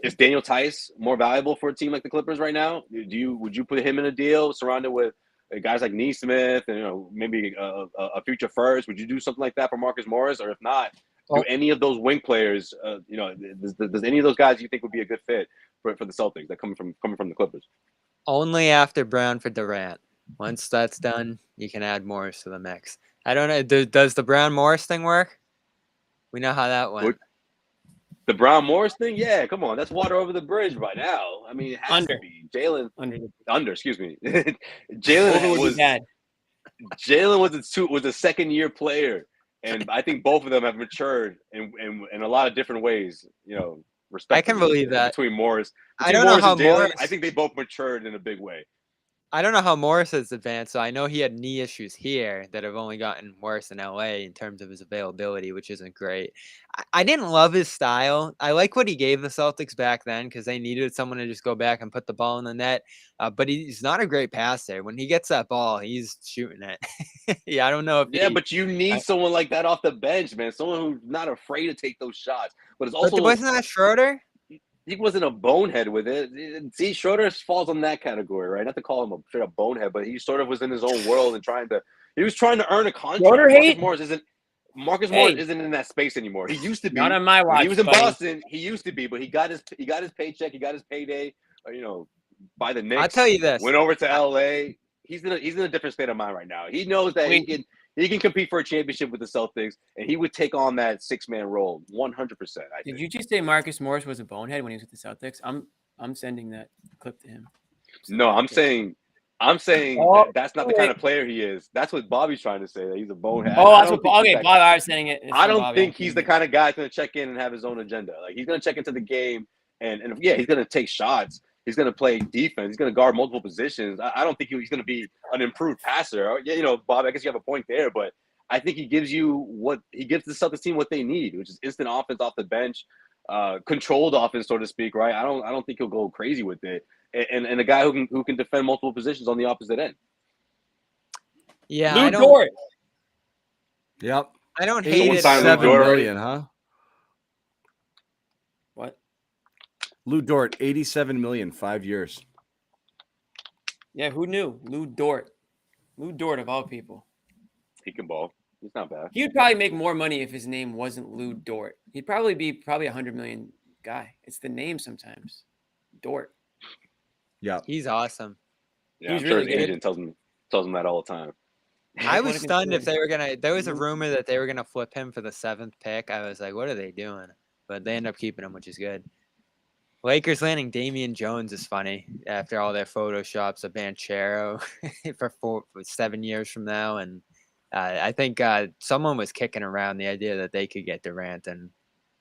is Daniel Tice more valuable for a team like the Clippers right now? Would you put him in a deal surrounded with guys like Neesmith and maybe a future first? Would you do something like that for Marcus Morris? Or if not, do any of those wing players, does any of those guys you think would be a good fit for the Celtics that coming from the Clippers? Only after Brown for Durant. Once that's done, you can add Morris to the mix. I don't know. Does the Brown Morris thing work? We know how that went. The Brown Morris thing, yeah, come on, that's water over the bridge by now. I mean, it has to be Jaylen under. Excuse me, Jaylen was a second-year player, and I think both of them have matured in a lot of different ways. I can believe that between Morris. I don't know how and Jaylen, Morris. I think they both matured in a big way. I don't know how Morris has advanced. So I know he had knee issues here that have only gotten worse in LA in terms of his availability, which isn't great. I didn't love his style. I like what he gave the Celtics back then because they needed someone to just go back and put the ball in the net. But he's not a great passer. When he gets that ball, he's shooting it. Yeah, I don't know if but you need someone like that off the bench, man. Someone who's not afraid to take those shots. But it's also wasn't that Schroeder? He wasn't a bonehead with it. See, Schroeder falls on that category, right? Not to call him a straight up bonehead, but he sort of was in his own world and he was trying to earn a contract. Marcus Morris isn't in that space anymore. He used to be. Not on my watch. When he was in Boston, he used to be, but he got his paycheck, he got his payday, by the Knicks. I'll tell you this. Went over to LA. He's in a different state of mind right now. He knows that he can compete for a championship with the Celtics, and he would take on that 6-man role 100%. Did you just say Marcus Morris was a bonehead when he was with the Celtics? I'm sending that clip to him. No, I'm saying that's not the kind of player he is. That's what Bobby's trying to say, that he's a bonehead. Oh, that's what Bobby was saying it. I don't think he's the kind of guy that's going to check in and have his own agenda. Like, he's going to check into the game, and yeah, he's going to take shots. He's going to play defense. He's going to guard multiple positions. I don't think he's going to be an improved passer. Yeah, Bob, I guess you have a point there, but I think he gives the Celtics team what they need, which is instant offense off the bench, controlled offense, so to speak, right? I don't think he'll go crazy with it, and a guy who can defend multiple positions on the opposite end. Yeah, Lou Dort. Yep. I don't hate it. $7 million, huh? What? Lou Dort, $87 million, 5 years. Yeah, who knew? Lou Dort of all people. He can ball. He's not bad. He would probably make more money if his name wasn't Lou Dort. He'd probably be $100 million guy. It's the name sometimes. Dort. Yeah. He's awesome. Yeah, I'm sure his agent tells him that all the time. I was stunned if they were gonna. There was a rumor that they were gonna flip him for the 7th pick. I was like, what are they doing? But they end up keeping him, which is good. Lakers landing Damian Jones is funny after all their photoshops of Banchero for 7 years from now, and I think someone was kicking around the idea that they could get Durant and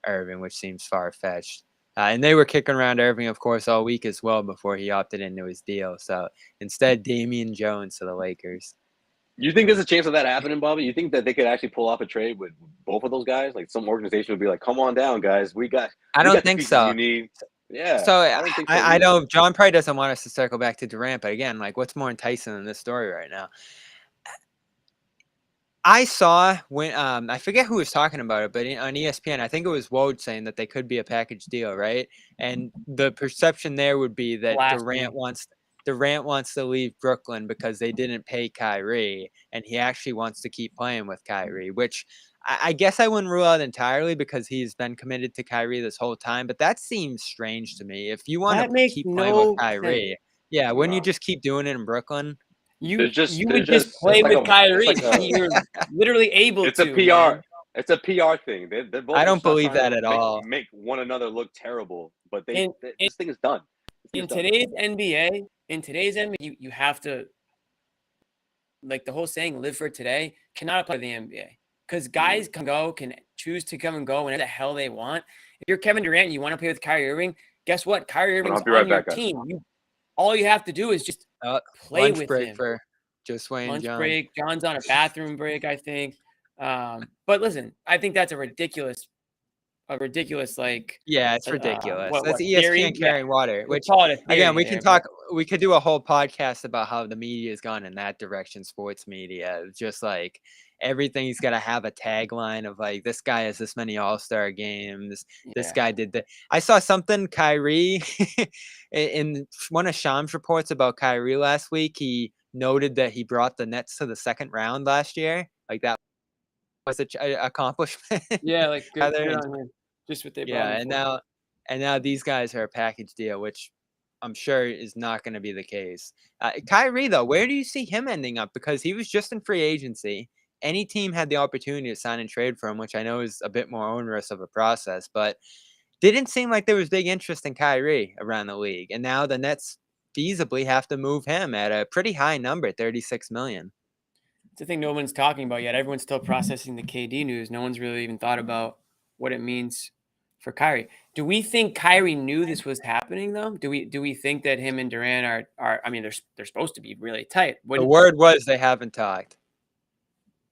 Irving, which seems far-fetched. And they were kicking around Irving, of course, all week as well before he opted into his deal. So instead, Damian Jones to the Lakers. You think there's a chance of that happening, Bobby? You think that they could actually pull off a trade with both of those guys? Like, some organization would be like, "Come on down, guys. I don't think so. You need." Yeah. So I know John probably doesn't want us to circle back to Durant, but again, like, what's more enticing than this story right now? I saw when I forget who was talking about it, but on ESPN, I think it was Woj saying that they could be a package deal, right? And the perception there would be that Durant wants to leave Brooklyn because they didn't pay Kyrie, and he actually wants to keep playing with Kyrie, which I guess I wouldn't rule out entirely because he's been committed to Kyrie this whole time, but that seems strange to me. If you want That to makes keep playing with no Kyrie, yeah, wouldn't you No. just keep doing it in Brooklyn? You There's just- you there's would just just- play it's like with a- Kyrie. it's like a- You're literally able It's a to. PR. Man. It's a PR thing. They're both I don't just not believe trying that to at all. Make one another look terrible, but In- this thing is done. This thing In is done. today's NBA, you have to, like the whole saying, live for today, cannot apply to the NBA. Because guys can choose to come and go whenever the hell they want. If you're Kevin Durant and you want to play with Kyrie Irving, guess what? Kyrie Irving's I'll be right on your back, guys. team. All you have to do is just play Lunch with break him. for Josue and Lunch John. break. John's on a bathroom break, I think. But listen, I think that's a ridiculous like. Yeah, it's ridiculous. what That's theory? ESPN carrying water. We'll Which call it a theory again, we here, can but- talk. We could do a whole podcast about how the media has gone in that direction. Sports media, just like everything's got to have a tagline of like, this guy has this many All-Star games. This Yeah. guy did that. I saw something Kyrie in one of Sham's reports about Kyrie last week. He noted that he brought the Nets to the second round last year. Like that was an accomplishment. Yeah, like good Rather- on him. Just what they brought Yeah, him and for. now these guys are a package deal, which I'm sure is not going to be the case. Kyrie, though, where do you see him ending up? Because he was just in free agency. Any team had the opportunity to sign and trade for him, which I know is a bit more onerous of a process, but didn't seem like there was big interest in Kyrie around the league. And now the Nets feasibly have to move him at a pretty high number, $36 million. It's the thing no one's talking about yet. Everyone's still processing the KD news. No one's really even thought about what it means for Kyrie. Do we think Kyrie knew this was happening though? Do we think that him and Durant are I mean they're supposed to be really tight. The word was they haven't talked.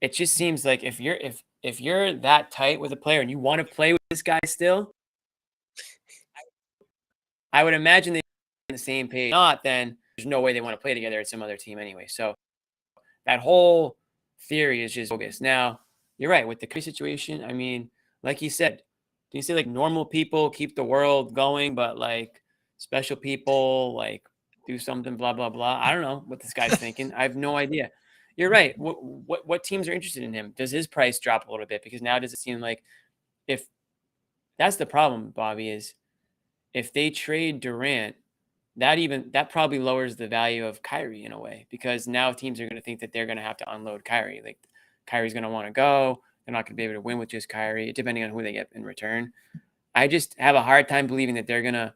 It just seems like if you're that tight with a player and you want to play with this guy still, I would imagine they're on the same page. If not, then there's no way they want to play together at some other team anyway. So that whole theory is just bogus. Now, you're right with the Kyrie situation. I mean, like you said, do you say like normal people keep the world going, but like special people like do something, blah, blah, blah. I don't know what this guy's thinking. I have no idea. You're right. What teams are interested in him? Does his price drop a little bit? Because now does it seem like if that's the problem, Bobby, is if they trade Durant, that probably lowers the value of Kyrie in a way, because now teams are going to think that they're going to have to unload Kyrie. Like Kyrie's going to want to go. They're not going to be able to win with just Kyrie, depending on who they get in return. I just have a hard time believing that they're going to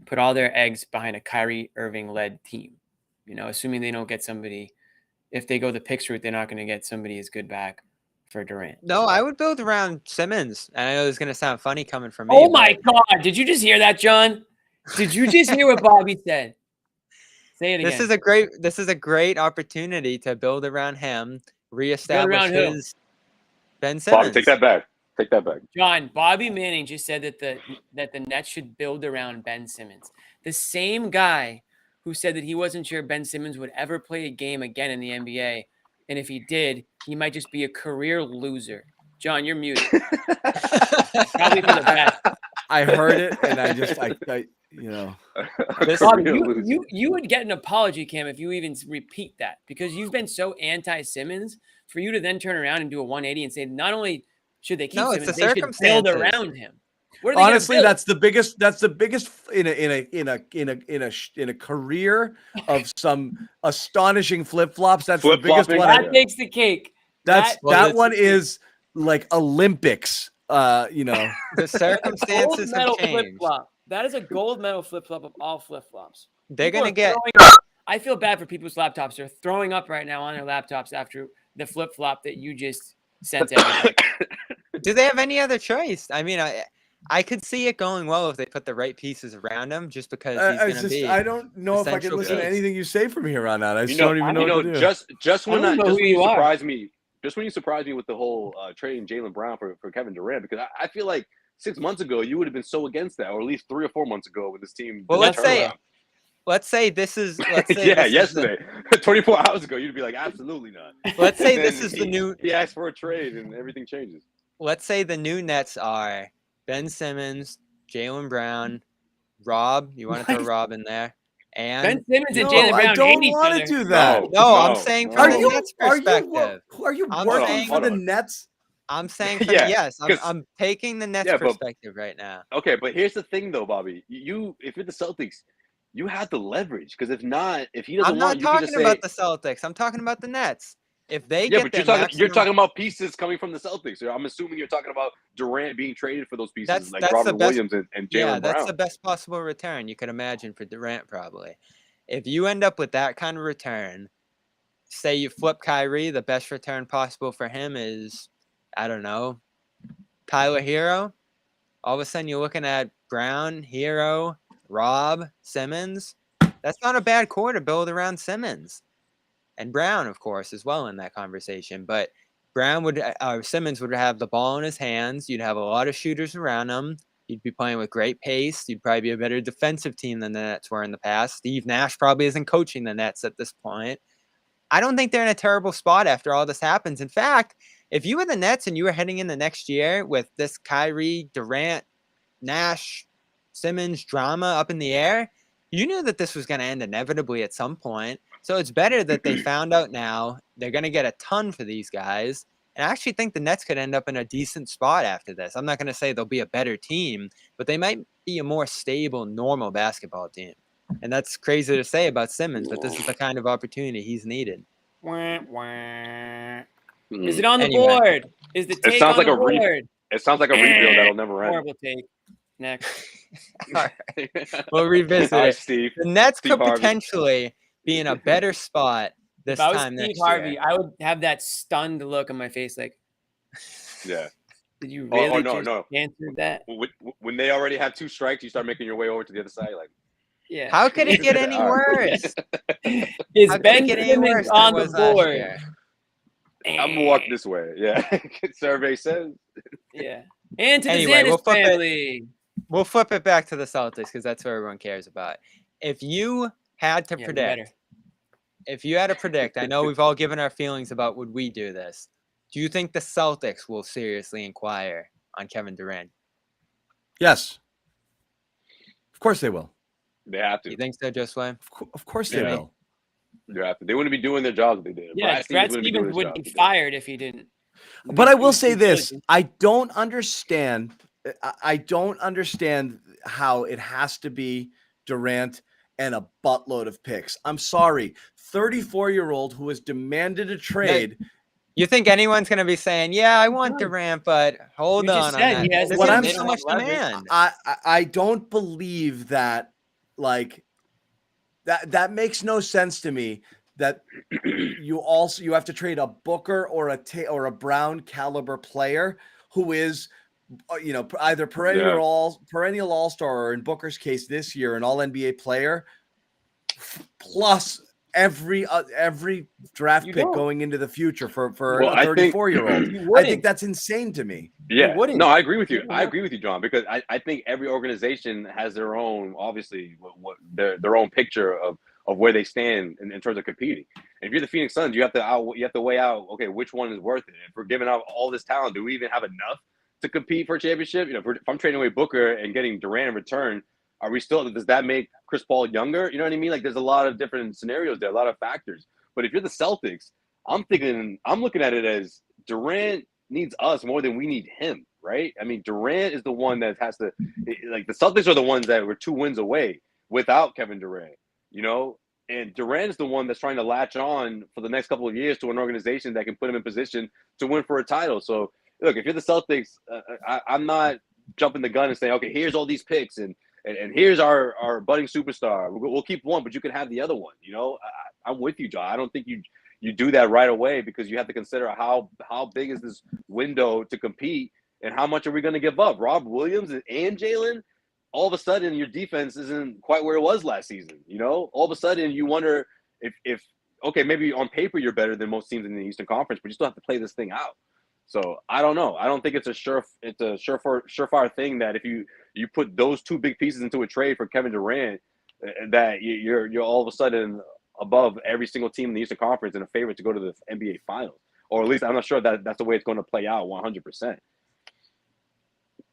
put all their eggs behind a Kyrie Irving-led team. You know, assuming they don't get somebody. If they go the picks route, they're not going to get somebody as good back for Durant. No, I would build around Simmons. And I know this is going to sound funny coming from me. Oh my God. Did you just hear that, John? Did you just hear what Bobby said? Say it again. This is a great opportunity to build around him, reestablish around who? his Ben Simmons. Bobby, take that back. Take that back. John, Bobby Manning just said that the Nets should build around Ben Simmons. The same guy who said that he wasn't sure Ben Simmons would ever play a game again in the NBA. And if he did, he might just be a career loser. John, you're muted. Probably for the best. I heard it, and I you know. Bobby, you would get an apology, Cam, if you even repeat that, because you've been so anti-Simmons. For you to then turn around and do a 180 and say not only should they keep Simmons, they should build circumstances. around him. What are they Honestly, build? that's the biggest in a career of some astonishing flip-flops. That's the biggest Flip-flopping? one. That takes the cake. That Well, one is like Olympics. You know, The circumstances have Gold medal changed. flip-flop. That is a gold medal flip-flop of all flip-flops. They're People going to are get throwing up. I feel bad for people's laptops. They're throwing up right now on their laptops after the flip-flop that you just sent everybody. Do they have any other choice? I mean, I could see it going well if they put the right pieces around him, just because he's going to be. I don't know if I can essential listen to piece. anything you say from here on out. I just You know, don't even know what to do. just when I don't know who you are. surprised me, just when you surprised me with the whole trading Jaylen Brown for Kevin Durant, because I feel like 6 months ago you would have been so against that, or at least 3 or 4 months ago with this team. Well, did let's the say turnaround. Let's say this is. Let's say yeah, this is the- yesterday, 24 hours ago, you'd be like, absolutely not. let's say And this then is the new. He asked for a trade, and everything changes. Let's say the new Nets are Ben Simmons, Jaylen Brown, Rob. You want to throw What? Rob in there? And Ben Simmons and No, Jaylen Brown I don't hate each want other. to do that. no, I'm saying no. from Are the you Nets perspective. are you I'm working saying- for the Nets? I'm saying from Yeah, yes. 'cause- I'm taking the Nets Yeah, but- perspective right now. Okay, but here's the thing, though, Bobby. If you're the Celtics, you have the leverage. Because if he doesn't I'm not want, you can just talking say, about the Celtics. I'm talking about the Nets. If they yeah. get But their you're maximum, talking about pieces coming from the Celtics. I'm assuming you're talking about Durant being traded for those pieces, like that's the Robert best. Williams and Yeah, Jaylen that's Brown. the best possible return you could imagine for Durant, probably. If you end up with that kind of return, say you flip Kyrie, the best return possible for him is, I don't know, Tyler Hero. All of a sudden, you're looking at Brown, Hero, Rob, Simmons. That's not a bad core to build around Simmons. And Brown, of course, as well in that conversation. But Simmons would have the ball in his hands. You'd have a lot of shooters around him. You'd be playing with great pace. You'd probably be a better defensive team than the Nets were in the past. Steve Nash probably isn't coaching the Nets at this point. I don't think they're in a terrible spot after all this happens. In fact, if you were the Nets and you were heading in the next year with this Kyrie, Durant, Nash, Simmons drama up in the air, you knew that this was going to end inevitably at some point. So it's better that they found out now. They're going to get a ton for these guys. And I actually think the Nets could end up in a decent spot after this. I'm not going to say they'll be a better team, but they might be a more stable, normal basketball team. And that's crazy to say about Simmons, but this is the kind of opportunity he's needed. Wah, wah. Mm. Is it on the Anyway. board? Is the take sounds on like the a re- board? It sounds like a rebuild that'll never end. Horrible take. Next. All right. We'll revisit Hi, it. Steve. The Nets Steve could Harvey. potentially be in a better spot this If I was time Steve next Harvey, year. I would have that stunned look on my face, like, Yeah. did you Oh, really no, just no. answer that? When they already have 2 strikes, you start making your way over to the other side, like. Yeah. How could it get any All right. worse? Is How could Ben it get any Simmons worse than on it the was last board? year? I'm gonna walk this way. Yeah. Survey says. Yeah. And to the Anyway, Zannis we'll flip it. family. We'll flip it back to the Celtics because that's what everyone cares about. If you had to Yeah, we better. predict, I know we've all given our feelings about would we do this. Do you think the Celtics will seriously inquire on Kevin Durant? Yes. Of course they will. They have to. You think so, Josue? Of course they Yeah. will. They have to. They wouldn't be doing their job if they did. Yeah, Brad wouldn't be doing Stevens his would job be if he did. fired if he didn't. But I will say Due this: diligence. I don't understand. I don't understand how it has to be Durant and a buttload of picks. I'm sorry, 34-year-old who has demanded a trade. You think anyone's going to be saying, "Yeah, I want Durant," but hold You on just on said that. he has There's What gonna I'm be saying- so much leverage. demand. I don't believe that. Like that makes no sense to me. That you have to trade a Booker or a Brown caliber player who is, either perennial all-star, or in Booker's case this year an all-NBA player, plus every draft You pick don't. going into the future for Well, a I think- 34-year-old. You I wouldn't. think that's insane to me. Yeah, wouldn't. no, I agree with you. You I wouldn't. agree with you, John, because I think every organization has their own, obviously, what their own picture of where they stand in terms of competing. And if you're the Phoenix Suns, you have to weigh out, okay, which one is worth it. If we're giving out all this talent, do we even have enough to compete for a championship? If I'm trading away Booker and getting Durant in return, are we still? Does that make Chris Paul younger? You know what I mean? Like, there's a lot of different scenarios there, a lot of factors. But if you're the Celtics, I'm looking at it as Durant needs us more than we need him, right? I mean, Durant is the one that has to, like, the Celtics are the ones that were 2 wins away without Kevin Durant, and Durant is the one that's trying to latch on for the next couple of years to an organization that can put him in position to win for a title. So, look, if you're the Celtics, I'm not jumping the gun and saying, okay, here's all these picks and here's our budding superstar. We'll keep one, but you can have the other one. I'm with you, John. I don't think you do that right away because you have to consider how big is this window to compete and how much are we going to give up? Rob Williams and Jaylen, all of a sudden your defense isn't quite where it was last season. All of a sudden you wonder if okay, maybe on paper you're better than most teams in the Eastern Conference, but you still have to play this thing out. So I don't know. I don't think it's a surefire thing that if you put those 2 big pieces into a trade for Kevin Durant, that you're all of a sudden above every single team in the Eastern Conference and a favorite to go to the NBA Finals. Or at least I'm not sure that that's the way it's going to play out 100%.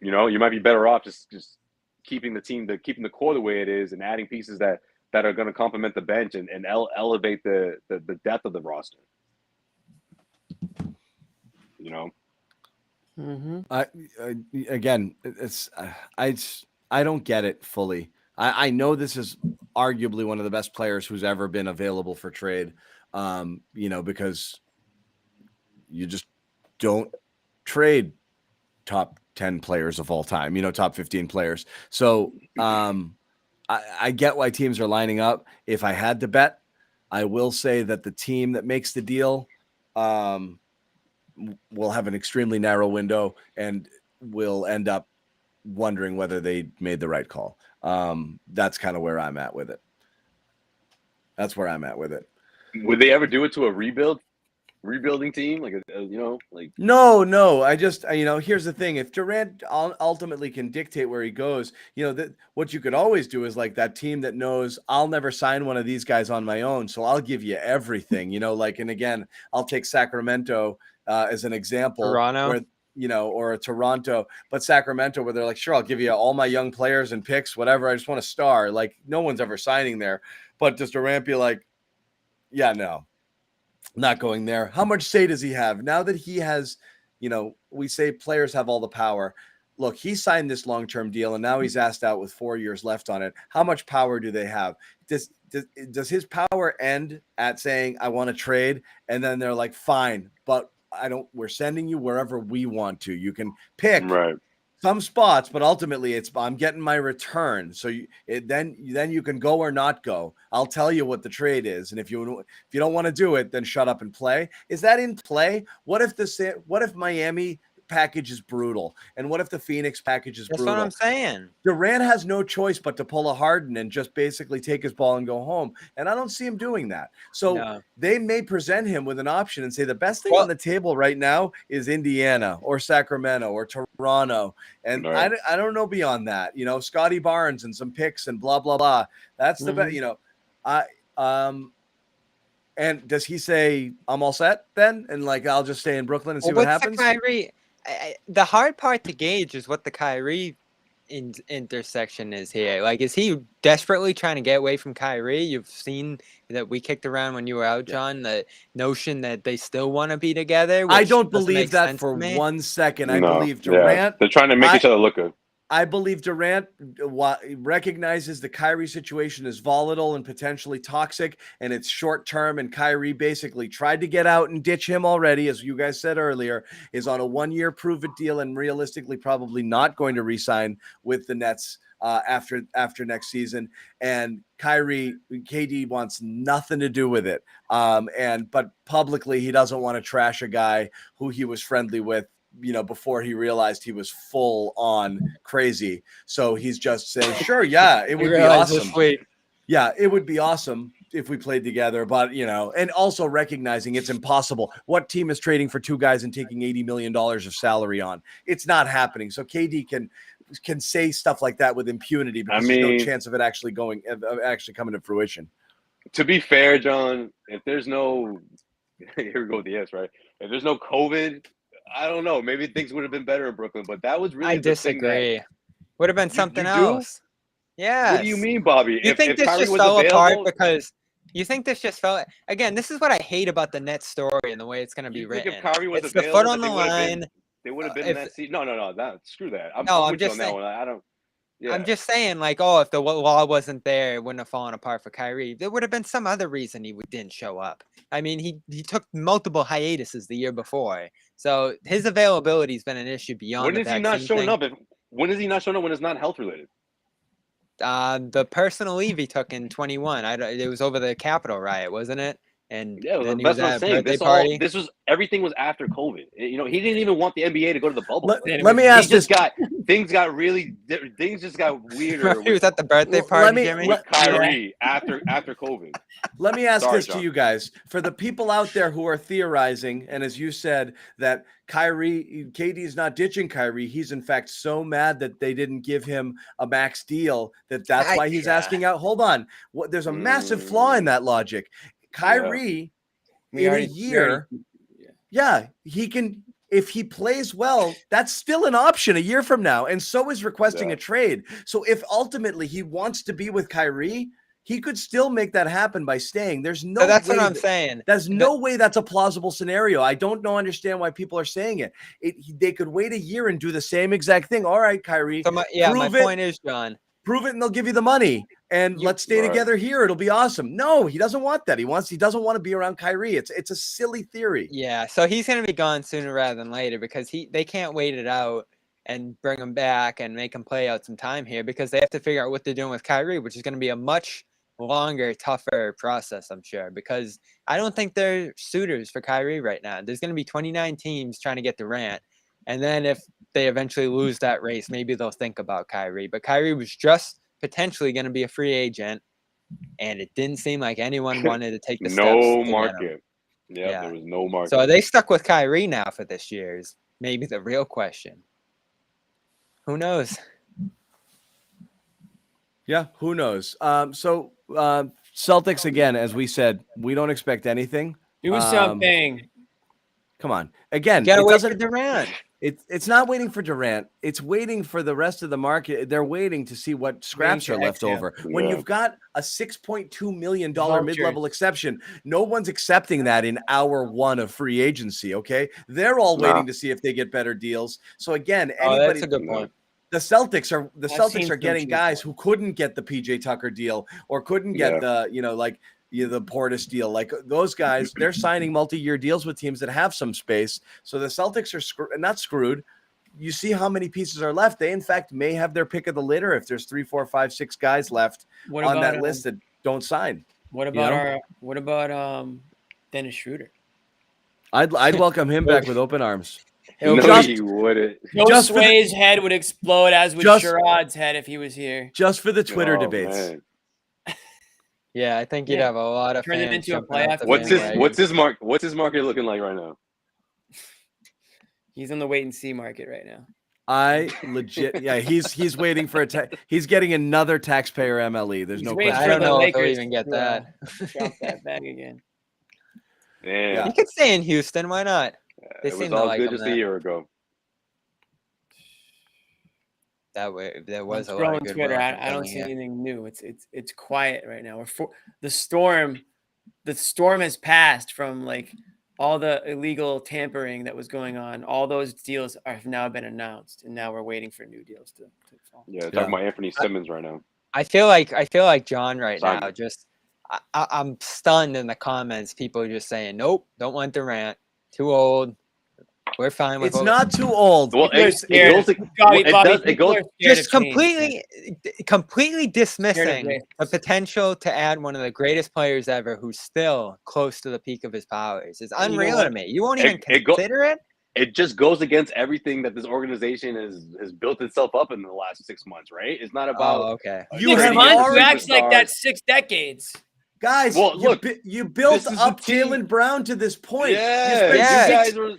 You might be better off just keeping the core the way it is and adding pieces that are going to complement the bench and elevate the depth of the roster. Again, I don't get it fully. I know this is arguably one of the best players who's ever been available for trade. Because you just don't trade top 10 players of all time, top 15 players. So I get why teams are lining up. If I had to bet, I will say that the team that makes the deal will have an extremely narrow window and will end up wondering whether they made the right call. That's kind of where I'm at with it. That's where I'm at with it. Would they ever do it to a rebuilding team? No. I just, here's the thing. If Durant ultimately can dictate where he goes, what you could always do is like that team that knows I'll never sign one of these guys on my own. So I'll give you everything, and again, I'll take Sacramento as an example. Toronto. Where, or a Toronto, but Sacramento, where they're like, sure, I'll give you all my young players and picks, whatever. I just want a star. Like, no one's ever signing there. But does Durant be like, yeah, no, not going there? How much say does he have now that he has, we say players have all the power. Look, he signed this long-term deal and now he's asked out with 4 years left on it. How much power do they have? Does his power end at saying, I want to trade? And then they're like, fine, but we're sending you wherever we want to. You can pick some spots, but ultimately I'm getting my return. So then you can go or not go. I'll tell you what the trade is. And if you don't want to do it, then shut up and play. Is that in play? What if Miami package is brutal? And what if the Phoenix package is brutal? That's what I'm saying. Durant has no choice but to pull a Harden and just basically take his ball and go home. And I don't see him doing that. So they may present him with an option and say the best thing on the table right now is Indiana or Sacramento or Toronto. And I don't know beyond that, Scotty Barnes and some picks and blah, blah, blah. That's the best, and does he say, I'm all set then? And I'll just stay in Brooklyn and see what happens? The hard part to gauge is what the Kyrie intersection is here. Is he desperately trying to get away from Kyrie? You've seen that we kicked around when you were out, John, the notion that they still want to be together. I don't believe that for 1 second. I believe Durant. They're trying to make each other look good. I believe Durant recognizes the Kyrie situation is volatile and potentially toxic, and it's short term. And Kyrie basically tried to get out and ditch him already, as you guys said earlier, is on a 1-year prove-it deal and realistically probably not going to re-sign with the Nets after next season. And KD wants nothing to do with it. But publicly, he doesn't want to trash a guy who he was friendly with, before he realized he was full on crazy. So he's just saying, sure, yeah, it would be awesome. Yeah, it would be awesome if we played together, but and also recognizing it's impossible. What team is trading for two guys and taking $80 million of salary on? It's not happening. So KD can say stuff like that with impunity because there's no chance of it actually coming to fruition. To be fair, John, if there's no, here we go with the S, right? If there's no COVID, I don't know. Maybe things would have been better in Brooklyn, but that was really. I disagree. Would have been something else. Yeah. What do you mean, Bobby? You think this just fell apart because you think this just fell? Again, this is what I hate about the Nets story and the way it's going to be written. If Kyrie was it's the foot on the line. They would have been in that seat. No. Screw that. I'm just saying. I don't. Yeah. I'm just saying, if the law wasn't there, it wouldn't have fallen apart for Kyrie. There would have been some other reason he didn't show up. I mean, he took multiple hiatuses the year before, so his availability has been an issue beyond. When is he not showing up? When is he not showing up? When it's not health related? The personal leave he took in 21. It was over the Capitol riot, wasn't it? And then he was at a birthday party. Everything was after COVID. He didn't even want the NBA to go to the bubble. Let me ask this. Things just got weirder. He was at the birthday party, Jimmy. With Kyrie after COVID. Let me ask this to you guys. For the people out there who are theorizing, and as you said, that KD is not ditching Kyrie. He's in fact so mad that they didn't give him a max deal that's why he's asking out. Hold on. There's a massive flaw in that logic. Kyrie, in a year, he can, if he plays well, that's still an option a year from now. And so is requesting a trade. So if ultimately he wants to be with Kyrie, He could still make that happen by staying. There's no So that's way what I'm saying. There's no way that's a plausible scenario. I don't understand why people are saying it. They could wait a year and do the same exact thing. All right, Kyrie. So my point is, John, prove it and they'll give you the money. And let's stay together here. It'll be awesome. No, he doesn't want that. He doesn't want to be around Kyrie. It's a silly theory. Yeah, so he's going to be gone sooner rather than later because they can't wait it out and bring him back and make him play out some time here because they have to figure out what they're doing with Kyrie, which is going to be a much longer, tougher process, I'm sure, because I don't think they're suitors for Kyrie right now. There's going to be 29 teams trying to get Durant. And then if they eventually lose that race, maybe they'll think about Kyrie. But Kyrie was just potentially going to be a free agent, and it didn't seem like anyone wanted to take the steps. No market. Yeah, there was no market. So are they stuck with Kyrie now for this year is maybe the real question. Who knows? Yeah, who knows? Celtics, again, as we said, we don't expect anything. Do something. Come on. Again, Gotta wait for Durant. It's not waiting for Durant. It's waiting for the rest of the market. They're waiting to see what scraps are left over. When you've got a $6.2 million mid-level exception, no one's accepting that in hour one of free agency, okay? They're all waiting to see if they get better deals. So again, anybody, that's a good point. The Celtics are getting guys who couldn't get the PJ Tucker deal or couldn't get the Portis deal. Like those guys, they're signing multi-year deals with teams that have some space. So the Celtics are not screwed. You see how many pieces are left. They, in fact, may have their pick of the litter if there's 3, 4, 5, 6 guys left on that list that don't sign. What about Dennis Schroeder? I'd welcome him back with open arms. No, he wouldn't. Joe Sway's head would explode, as would Sherrod's head if he was here. Just for the Twitter debates. Man. Yeah, I think you'd have a lot of Turn it fans into a jumping off playoff the game. What's his market looking like right now? He's in the wait and see market right now. He's waiting for he's getting another taxpayer MLE. There's no question. I don't know if he'll even get that. Drop that bag again. Yeah. He could stay in Houston. Why not? They It seem was to all like good him just there. a year ago. That way, there was a I'm lot of scrolling good Twitter. market I don't coming see here. anything new. It's quiet right now. The storm has passed from like all the illegal tampering that was going on. All those deals have now been announced, and now we're waiting for new deals to fall. Yeah, talking about Anthony Simmons right now. I feel like John right Simon. now. Just I'm stunned in the comments. People are just saying, "Nope, don't want Durant. Too old. We're fine with." It's not too old. Well, People are it scared. goes. Bobby, people are scared Just of change, completely Scared dismissing of the potential to add one of the greatest players ever who's still close to the peak of his powers. It's And you know unreal what? to me. You won't even It go- consider it? It just goes against everything that this organization has built itself up in the last 6 months, right? It's not about Oh, okay. You 6 have months? already- You act like that's 6 decades. Guys, Well, look, you built this is up the team. Jaylen Brown to this point. Yeah, You you spent Yeah. guys were.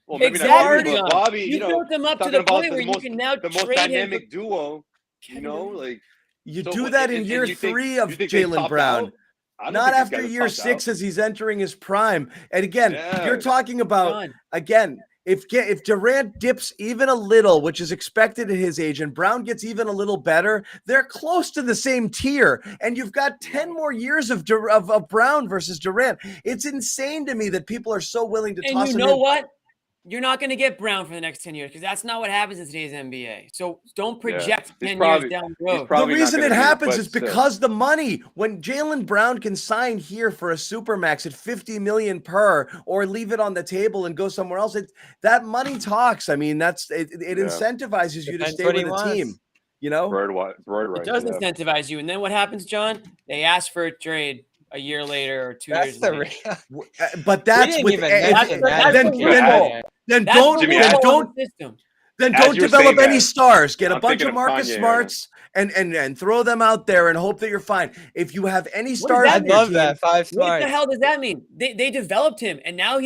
Well, maybe Exactly, not John. Bobby, You built them up to talking the about point where you can now the most trade him dynamic for- duo. You know, like You so do what- that in and year you think- 3 of you think they Jaylen topped Brown. out? I don't Not think these after guys year topped 6 out. as he's entering his prime. And again, Yeah. you're talking about, John. again, if Durant dips even a little, which is expected at his age, and Brown gets even a little better, they're close to the same tier. And you've got 10 more years of Brown versus Durant. It's insane to me that people are so willing to And toss you him know in. what? You're not going to get Brown for the next 10 years because that's not what happens in today's NBA. So don't project He's 10 probably- years down the he's road. probably The not reason gonna it be, happens but is still. because the money. When Jaylen Brown can sign here for a supermax at $50 million per, or leave it on the table and go somewhere else, that money talks. I mean, it incentivizes you to Depends stay what with he the wants. team. You know, Bird It right. does Yeah. incentivize you. And then what happens, John? They ask for a trade a year later or 2 That's years the later. real. but We that's didn't with even and- mention and- that. then That's then, the Yeah. loophole. then That's don't the Jimmy, then loophole don't in the system. then As don't you're develop saying any that, stars. Get a I'm bunch thinking of of Marcus Kanye right Smarts and throw them out there and hope that you're fine. If you have any does stars that on I'd your love team, that. 5 What stars. the hell does that mean? They developed him, and now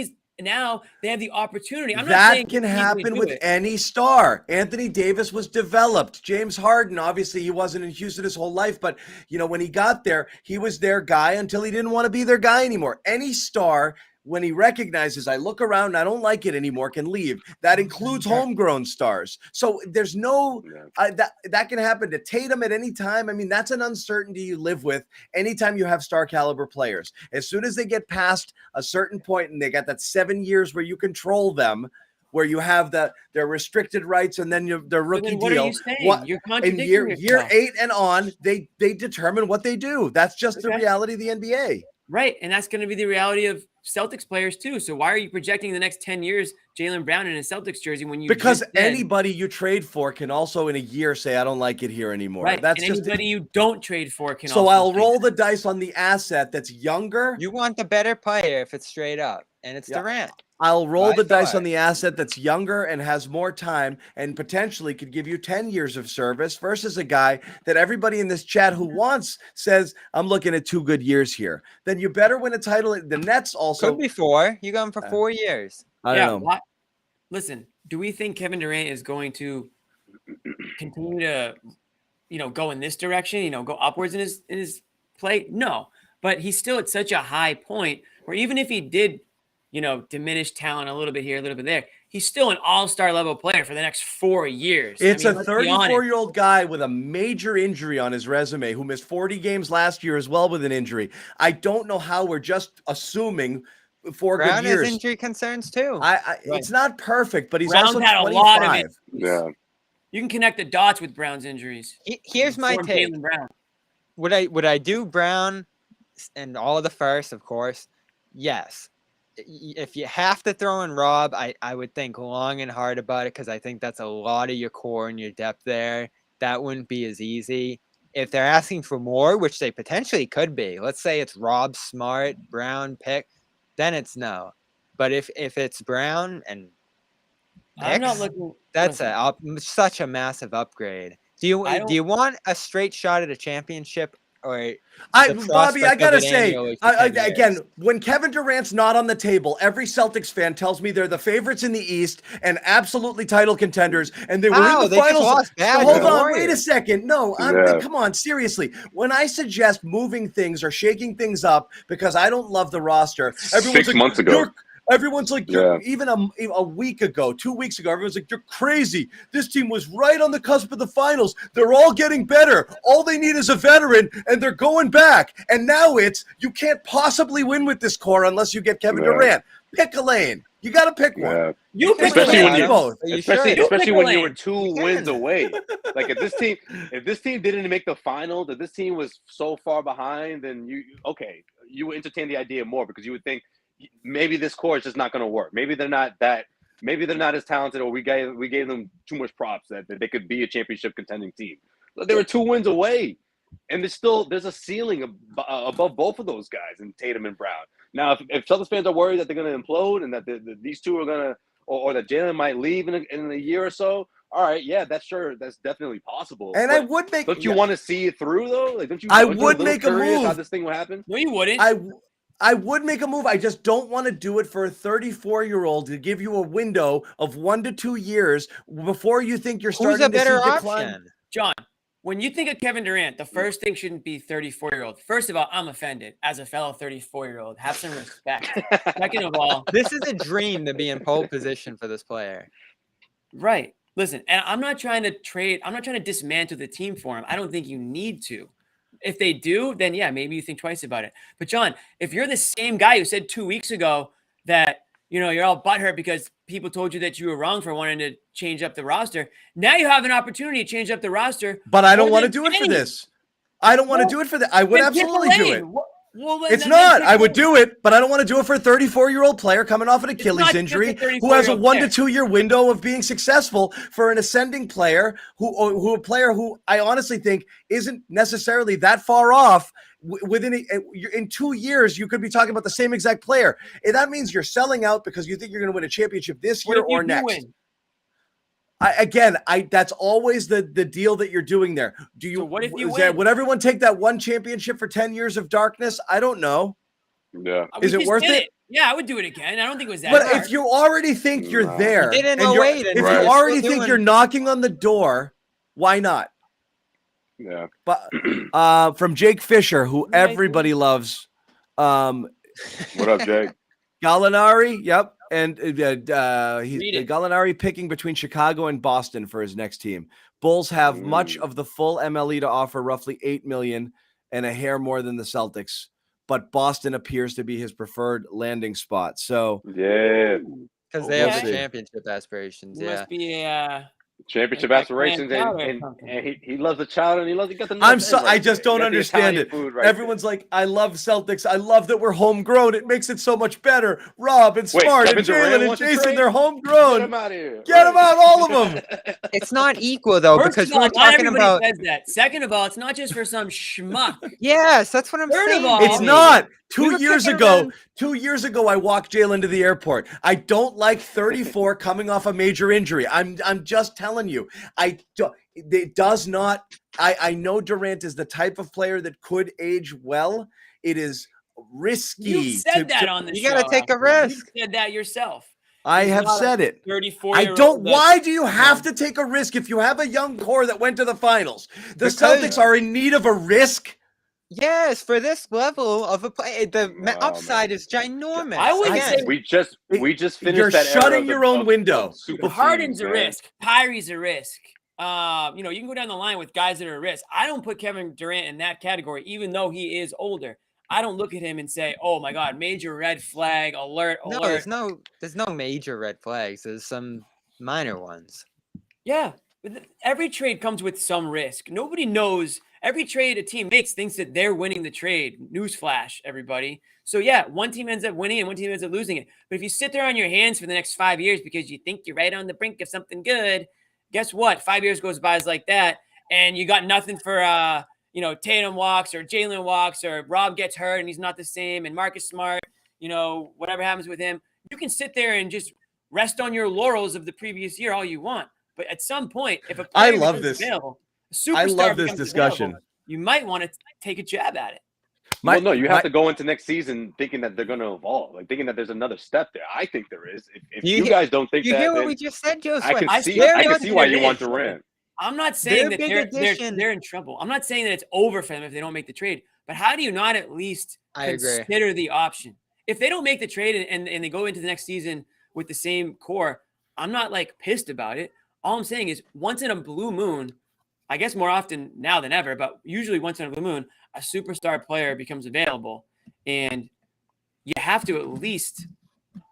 they have the opportunity. I'm not that saying can he easily happen do with it. any star. Anthony Davis was developed. James Harden, obviously, he wasn't in Houston his whole life, but when he got there, he was their guy until he didn't want to be their guy anymore. Any star when he recognizes I look around and I don't like it anymore, can leave. That includes homegrown stars. So there's no that can happen to Tatum at any time. I mean, that's an uncertainty you live with anytime you have star caliber players. As soon as they get past a certain point and they got that 7 years where you control them, where you have their restricted rights and then their rookie then what deal. Are you saying? You're contradicting in year 8 and on, they determine what they do. That's just the reality of the NBA. Right, and that's going to be the reality of Celtics players too. So why are you projecting the next 10 years Jaylen Brown in a Celtics jersey when you because anybody you trade for can also in a year say I don't like it here anymore. Right. That's and just anybody you don't trade for can. So also I'll roll the dice on the asset that's younger. You want the better player if it's straight up, and it's Durant. I'll roll the dice on the asset that's younger and has more time and potentially could give you 10 years of service versus a guy that everybody in this chat who wants says, I'm looking at 2 good years here. Then you better win a title. The Nets also. Could be 4. You got him for 4 years. I don't know. Listen, do we think Kevin Durant is going to continue to, go in this direction, go upwards in his play? No, but he's still at such a high point where even if he did, diminish talent a little bit here, a little bit there, he's still an all-star level player for the next 4 years. It's a 34-year-old guy with a major injury on his resume who missed 40 games last year as well with an injury. I don't know how we're just assuming 4 Brown good years. Has injury concerns too. It's not perfect, but he's Brown's also had 25. a lot of it. Yeah. You can connect the dots with Brown's injuries. Here's my take. Brown. Would I do Brown and all of the first, of course? Yes. If you have to throw in Rob, I would think long and hard about it because I think that's a lot of your core and your depth there. That wouldn't be as easy. If they're asking for more, which they potentially could be, let's say it's Rob, Smart, Brown pick, then it's no. But if it's Brown and picks, I'm not looking. that's such a massive upgrade. Do you want a straight shot at a championship? Bobby, I gotta say, again, when Kevin Durant's not on the table, every Celtics fan tells me they're the favorites in the East and absolutely title contenders, and they were in the finals. Hold on, wait a second. No, come on, seriously. When I suggest moving things or shaking things up because I don't love the roster, everyone's 6 months ago. Everyone's like, even a week ago, 2 weeks ago, everyone's like, you're crazy. This team was right on the cusp of the finals. They're all getting better. All they need is a veteran, and they're going back. And now you can't possibly win with this core unless you get Kevin Durant. Pick a lane. You got to pick one. You pick especially when you both. Especially when you were 2 wins away. Like if this team didn't make the finals, if this team was so far behind, then you would entertain the idea more because you would think maybe this core is just not going to work. Maybe they're not as talented, or we gave them too much props that they could be a championship contending team. But they were 2 wins away, and there's a ceiling above both of those guys in Tatum and Brown. Now, if Celtics fans are worried that they're going to implode and that these two are going to, or that Jaylen might leave in a year or so, all right, that's definitely possible. And I would make. Don't you want to see it through though? Like, don't you? I would make a move. How this thing would happen? No, you wouldn't. I would make a move. I just don't want to do it for a 34-year-old to give you a window of 1 to 2 years before you think you're starting Who's a better to see decline. option? John, when you think of Kevin Durant, the first thing shouldn't be 34-year-old. First of all, I'm offended as a fellow 34-year-old. Have some respect. Second of all, this is a dream to be in pole position for this player. Right. Listen, and I'm not trying to dismantle the team for him. I don't think you need to. If they do, then maybe you think twice about it. But John, if you're the same guy who said 2 weeks ago that, you're all butthurt because people told you that you were wrong for wanting to change up the roster, now you have an opportunity to change up the roster. But I don't want to do it for this. I don't want to do it for that. I would absolutely do it. It's not. I would do it, but I don't want to do it for a 34-year-old player coming off an Achilles injury who has a 1 to 2 year window of being successful for an ascending player who I honestly think isn't necessarily that far off. In 2 years, you could be talking about the same exact player. And that means you're selling out because you think you're going to win a championship this year or next. That's always the deal that you're doing there. What if you win? Would everyone take that one championship for 10 years of darkness? I don't know. Yeah. Is it worth it? Yeah, I would do it again. I don't think it was that But hard. if you already think you're there, if you already think you're knocking on the door, why not? Yeah. But from Jake Fisher, who everybody loves. What up, Jake? Gallinari, yep. And Read it. Gallinari picking between Chicago and Boston for his next team. Bulls have much of the full MLE to offer, roughly $8 million and a hair more than the Celtics. But Boston appears to be his preferred landing spot. So Yeah. Because they have Okay. the championship aspirations. It Yeah. must be a Championship like that aspirations, clam chowder or and something. he loves the chowder, and he got the. I'm nuts so in right I just there. don't He got the understand Italian it. food right Everyone's like, I love Celtics. I love that we're homegrown. It makes it so much better. Rob and Smart and Kevin Durant Jaylen and wants to Jason, trade? they're Get homegrown. him out of here. Get them out, all of them. It's not equal though, First because of all, we're not talking everybody about. says that. Second of all, it's not just for some schmuck. Yes, that's what I'm Third of saying. all- It's baby. not. We were 2 years ago, I walked Jaylen to the airport. I don't like 34 coming off a major injury. I'm just telling you. It does not. I know Durant is the type of player that could age well. It is risky. You said that on the You show. gotta take a actually. risk. You said that yourself. I He's have not a said it. 34-year-old. I don't. that's- Why do you have to take a risk if you have a young core that went to the finals? The Because- Celtics are in need of a risk. Yes, for this level of a play, the Oh, upside man. is ginormous. I wouldn't Again, say- we just finished You're that era shutting of your own window. super Harden's teams, a man. risk. Kyrie's a risk. You can go down the line with guys that are a risk. I don't put Kevin Durant in that category, even though he is older. I don't look at him and say, "Oh my God, major red flag, alert, no, alert." there's no major red flags. There's some minor ones. Yeah, but every trade comes with some risk. Nobody knows. Every trade a team makes thinks that they're winning the trade. Newsflash, everybody. So yeah, one team ends up winning and one team ends up losing it. But if you sit there on your hands for the next 5 years because you think you're right on the brink of something good, guess what? 5 years goes by like that, and you got nothing for Tatum walks or Jaylen walks or Rob gets hurt and he's not the same, and Marcus Smart, whatever happens with him. You can sit there and just rest on your laurels of the previous year all you want. But at some point, if a player I love becomes this. available, a superstar I love this becomes discussion. available, you might want to take a jab at it. Well, no, you have to go into next season thinking that they're going to evolve, like thinking that there's another step there. I think there is. If you guys don't think You that, hear what then we just said, Joe? I can Sweat? see. They're I can not see why there you want is. Durant. I'm not saying Their that big addition- they're in trouble. I'm not saying that it's over for them if they don't make the trade. But how do you not at least I agree. consider the option? If they don't make the trade and they go into the next season with the same core, I'm not like pissed about it. All I'm saying is once in a blue moon, I guess more often now than ever, but usually once in a blue moon, a superstar player becomes available. And you have to at least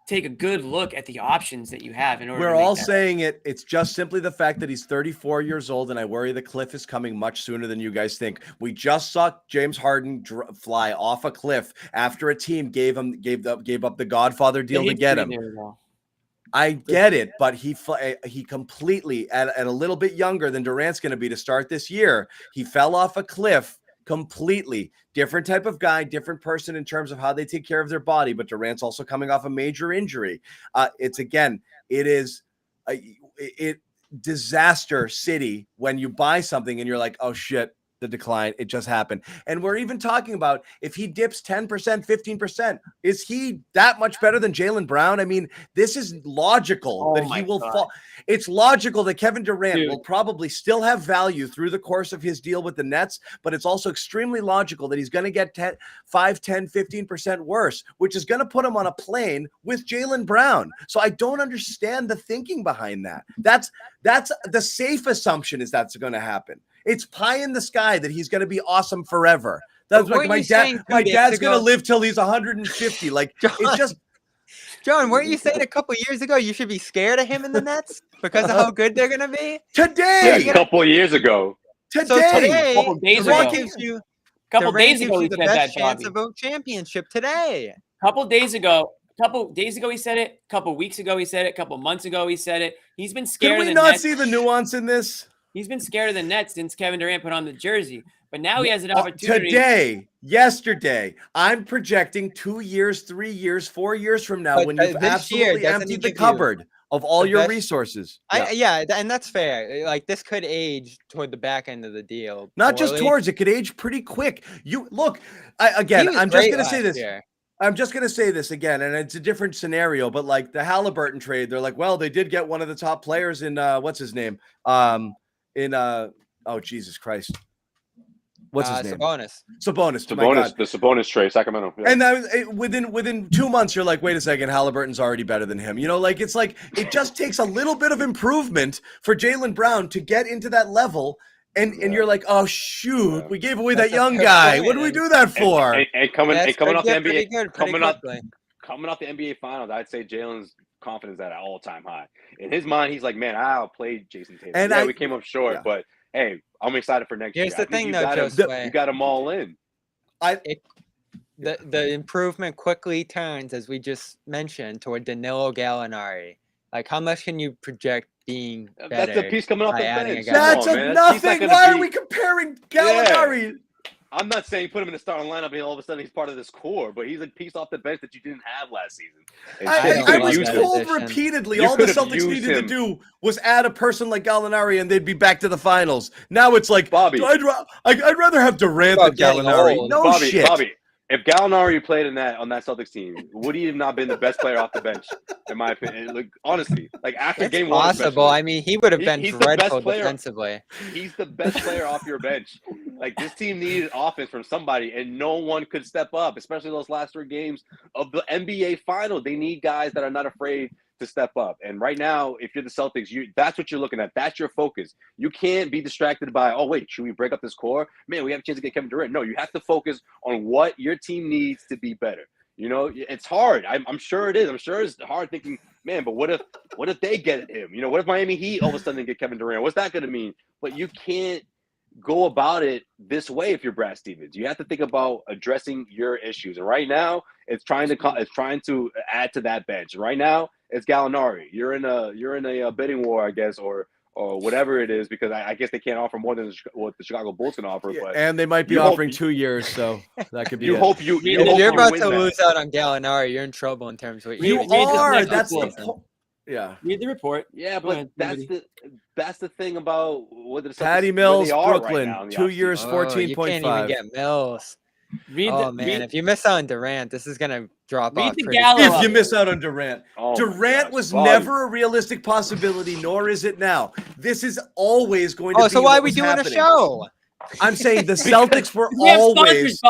take a good look at the options that you have in order We're to make all that. saying it. It's just simply the fact that he's 34 years old, and I worry the cliff is coming much sooner than you guys think. We just saw James Harden fly off a cliff after a team gave up the Godfather deal to get him. I get it, but he completely at a little bit younger than Durant's going to be to start this year. He fell off a cliff completely. Different type of guy, different person in terms of how they take care of their body, but Durant's also coming off a major injury. It is disaster city when you buy something and you're like, oh shit, the decline, it just happened. And we're even talking about if he dips 10%, 15%, is he that much better than Jaylen Brown? I mean, this is logical that he will fall. It's logical that Kevin Durant will probably still have value through the course of his deal with the Nets, but it's also extremely logical that he's going to get 5, 10, 15% worse, which is going to put him on a plane with Jaylen Brown. So I don't understand the thinking behind that. That's the safe assumption is that's going to happen. It's pie in the sky that he's going to be awesome forever. That's like my dad's going to live till he's 150. Like it's just. John, weren't you saying a couple years ago you should be scared of him in the Nets because of how good they're going to be? Today. Yeah, a couple of years ago. So today, a couple days Durant ago. gives you Couple Durant days gives ago you he the said best that, chance Bobby. of a championship today. Couple days ago he said it. Couple weeks ago he said it. Couple months ago he said it. He's been scared. Did we of the not Nets. see the nuance in this? He's been scared of the Nets since Kevin Durant put on the jersey. But now he has an opportunity. Yesterday, I'm projecting 2 years, 3 years, 4 years from now when you've absolutely emptied the cupboard of all your resources. And that's fair. Like this could age toward the back end of the deal. Not just towards, it could age pretty quick. You look, I'm just going to say this. I'm just going to say this again, and it's a different scenario, but like the Halliburton trade, they're like, well, they did get one of the top players in what's his name? Oh, Jesus Christ. What's his name? Sabonis. Sabonis. My God. The Sabonis trade, Sacramento. Yeah. And that was, within 2 months, you're like, wait a second, Halliburton's already better than him. You know, like it's like it just takes a little bit of improvement for Jaylen Brown to get into that level. And you're like, oh shoot, we gave away that young guy. What do we do that for? And coming off the NBA, coming off the NBA Finals, I'd say Jaylen's confidence at an all-time high. In his mind, he's like, man, I'll play Jason Tatum. And we came up short, but hey, I'm excited for next year. Here's the thing, though, you got them all in. The improvement quickly turns, as we just mentioned, toward Danilo Gallinari. Like, how much can you project being better? That's a piece coming off the bench. That's nothing. Why are we comparing Gallinari? Yeah. I'm not saying put him in the starting lineup and all of a sudden he's part of this core, but he's a piece off the bench that you didn't have last season. I was told repeatedly all the Celtics needed to do was add a person like Gallinari and they'd be back to the finals. Now it's like, Bobby, I'd rather have Durant than Gallinari. No shit. Bobby, if Gallinari played on that Celtics team, would he have not been the best player off the bench? In my opinion, like honestly, like after game one, possible. I mean, he would have been dreadful defensively. He's the best player off your bench. Like this team needed offense from somebody, and no one could step up, especially those last 3 games of the NBA Final. They need guys that are not afraid to step up. And right now, if you're the Celtics, that's what you're looking at. That's your focus. You can't be distracted by, oh, wait, should we break up this core? Man, we have a chance to get Kevin Durant. No, you have to focus on what your team needs to be better. You know, it's hard. I'm sure it is. I'm sure it's hard thinking, man, but what if they get him? You know, what if Miami Heat all of a sudden get Kevin Durant? What's that going to mean? But you can't go about it this way if you're Brad Stevens. You have to think about addressing your issues. And right now, it's trying to add to that bench. Right now, it's Gallinari. You're in a bidding war, I guess, or whatever it is, because I guess they can't offer more than what the Chicago Bulls can offer. Yeah, but and they might be offering 2 years, so that could be. You're about to lose out on Gallinari. You're in trouble in terms of what you are. That's the point. Yeah. Read the report. Yeah, but that's the thing about what the Patty Mills, Brooklyn, right 2 years, 14.5. You can't even get Mills. If you miss out on Durant, this is gonna drop off. If you miss out on Durant, Durant was never a realistic possibility, nor is it now. This is always going to be. So why are we doing a show? I'm saying the Celtics were always.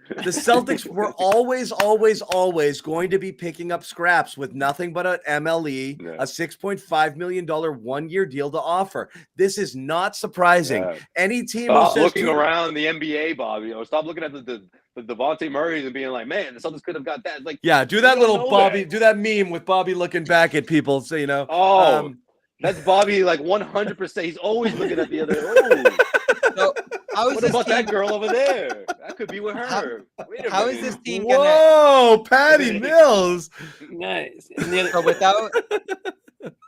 The Celtics were always going to be picking up scraps with nothing but an MLE, a $6.5 million 1-year deal to offer. This is not surprising. Yeah. Any team stop looking around the NBA, Bobby. Or stop looking at the Devontae Murrays and being like, man, the Celtics could have got that. Like, yeah, do that little Bobby, do that meme with Bobby looking back at people. So, you know. Oh, that's Bobby, like 100%. He's always looking at the other. Oh. So, what about that girl over there? That could be with her. How is this team gonna? Whoa, Patty Mills. Nice. So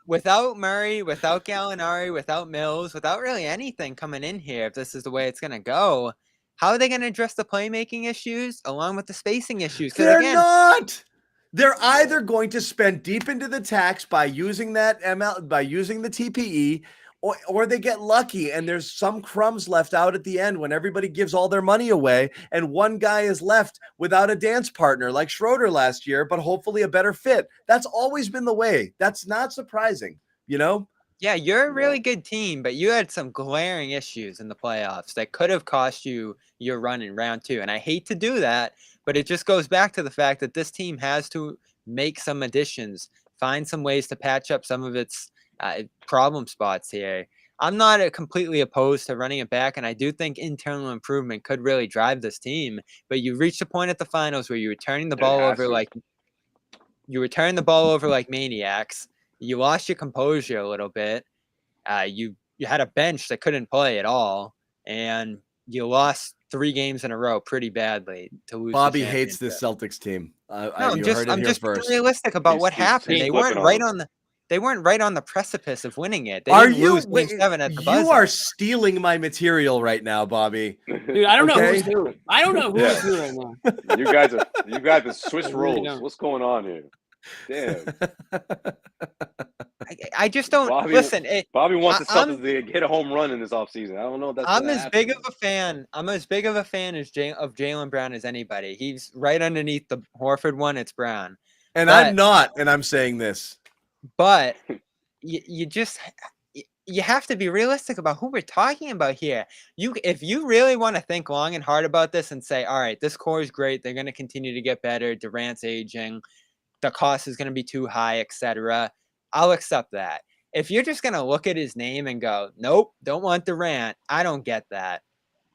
without Murray, without Gallinari, without Mills, without really anything coming in here, if this is the way it's gonna go, how are they gonna address the playmaking issues along with the spacing issues? They're not. They're either going to spend deep into the tax by using the TPE. Or they get lucky and there's some crumbs left out at the end when everybody gives all their money away and one guy is left without a dance partner like Schroeder last year, but hopefully a better fit. That's always been the way. That's not surprising, you know? Yeah, you're a really good team, but you had some glaring issues in the playoffs that could have cost you your run in round 2. And I hate to do that, but it just goes back to the fact that this team has to make some additions, find some ways to patch up some of its problem spots here. I'm not completely opposed to running it back, and I do think internal improvement could really drive this team. But you reached a point at the finals where you were turning the ball over like maniacs. You lost your composure a little bit. You had a bench that couldn't play at all, and you lost 3 games in a row pretty badly to lose. Bobby hates this Celtics team. I'm just being realistic about what happened. They weren't right on the. They weren't right on the precipice of winning it. They didn't lose Game 7 at the buzzer. You are stealing my material right now, Bobby. Dude, I don't know who's who. I don't know who's who right now. You guys are Swiss rolls. What's going on here? Damn. I just don't listen. Bobby wants the Celtics to get a home run in this offseason. I don't know if that's. I'm as big of a fan of Jaylen Brown as anybody. He's right underneath the Horford one. It's Brown. And I'm not, and I'm saying this. But you you have to be realistic about who we're talking about here. If you really want to think long and hard about this and say, all right, this core is great, they're going to continue to get better, Durant's aging, the cost is going to be too high, etc., I'll accept that. If you're just going to look at his name and go, nope, don't want Durant, I don't get that.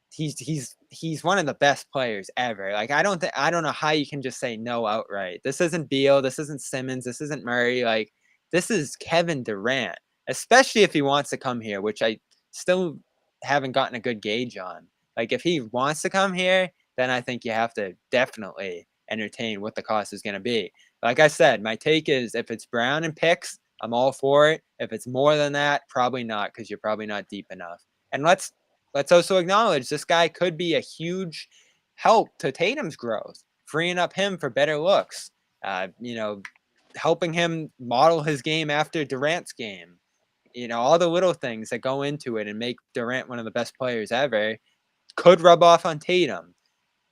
He's one of the best players ever. Like, I don't know how you can just say no outright. This isn't Beal, this isn't Simmons, this isn't Murray. Like, this is Kevin Durant, especially if he wants to come here, which I still haven't gotten a good gauge on. Like, if he wants to come here, then I think you have to definitely entertain what the cost is going to be. Like I said, my take is if it's Brown and picks, I'm all for it. If it's more than that, probably not, because you're probably not deep enough. And let's also acknowledge this guy could be a huge help to Tatum's growth, freeing up him for better looks, helping him model his game after Durant's game. All the little things that go into it and make Durant one of the best players ever could rub off on Tatum.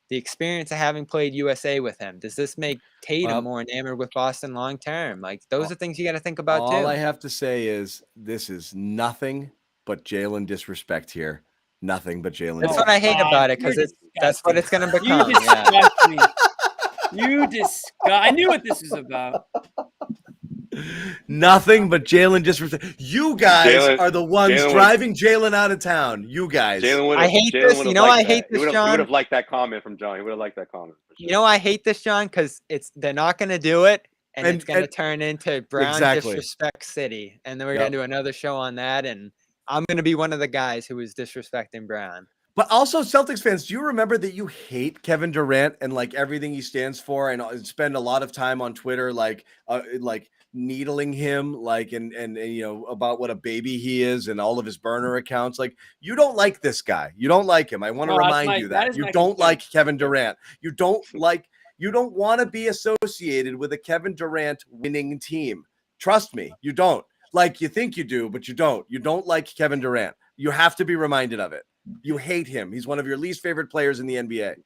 The experience of having played USA with him, does this make Tatum more enamored with Boston long term? Like, those are things you got to think about too. All I have to say is this is nothing but Jaylen disrespect here. Nothing but Jaylen. That's what I hate about it, because that's what it's going to become. You disgust me. You disgust. I knew what this was about. Nothing but Jaylen disrespect. You guys are the ones driving Jaylen out of town. You guys. I hate this. I hate this, John. He would have liked that comment from John. He would have liked that comment. Sure. I hate this, John, because they're not going to do it, and it's going to turn into Brown Disrespect City, and then we're going to do another show on that, and I'm going to be one of the guys who is disrespecting Brown. But also, Celtics fans, do you remember that you hate Kevin Durant and like everything he stands for, and spend a lot of time on Twitter like needling him, like and about what a baby he is and all of his burner accounts? Like, you don't like this guy. You don't like him. I want to remind you that you don't like Kevin Durant. You don't want to be associated with a Kevin Durant winning team. Trust me, you don't. Like, you think you do, but you don't. You don't like Kevin Durant. You have to be reminded of it. You hate him. He's one of your least favorite players in the NBA.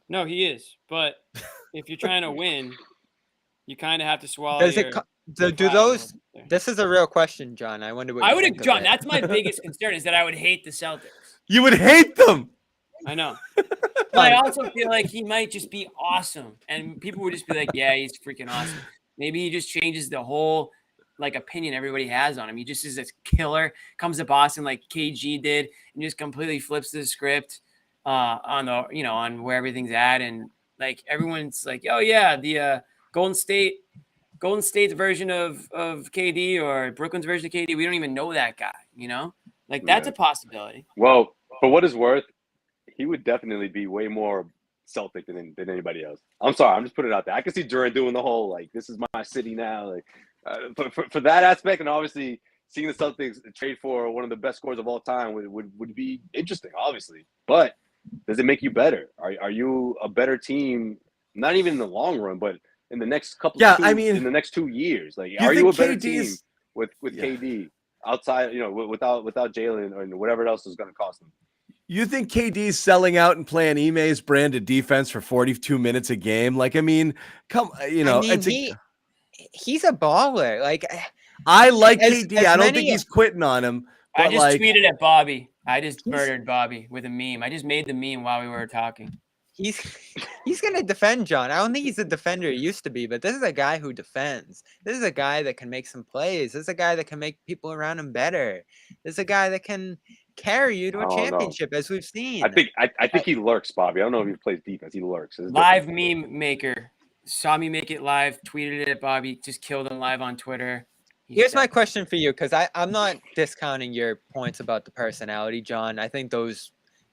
No, he is. But if you're trying to win, you kind of have to swallow. This is a real question, John. I wonder what I would have, John. That's my biggest concern, is that I would hate the Celtics. You would hate them. I know. But I also feel like he might just be awesome, and people would just be like, "Yeah, he's freaking awesome." Maybe he just changes the whole opinion everybody has on him. He just is this killer, comes to Boston like KG did, and just completely flips the script on where everything's at, and like everyone's like, oh yeah, the Golden State's version of KD or Brooklyn's version of KD. We don't even know that guy, that's a possibility. Well, for what it's worth, he would definitely be way more Celtic than anybody else. I'm sorry, I'm just putting it out there. I can see Durant doing the whole this is my city now, for that aspect, and obviously seeing the Celtics trade for one of the best scorers of all time would be interesting, obviously. But does it make you better? Are you a better team? Not even in the long run, but in the next in the next 2 years. Like, are you a better team with KD outside? Without Jaylen or whatever else is going to cost them. You think KD's selling out and playing Ime's branded defense for 42 minutes a game? Like, he's a baller. Like, I like KD. I don't think he's quitting on him. I just tweeted at Bobby. I just murdered Bobby with a meme. I just made the meme while we were talking. He's going to defend John. I don't think he's a defender he used to be, but this is a guy who defends. This is a guy that can make some plays. This is a guy that can make people around him better. This is a guy that can carry you to a championship, as we've seen. I think he lurks, Bobby. I don't know if he plays defense. He lurks. Live meme maker. Saw me make it live, tweeted it at Bobby, just killed him live on Twitter. Here's my question for you, because I'm not discounting your points about the personality, John. I think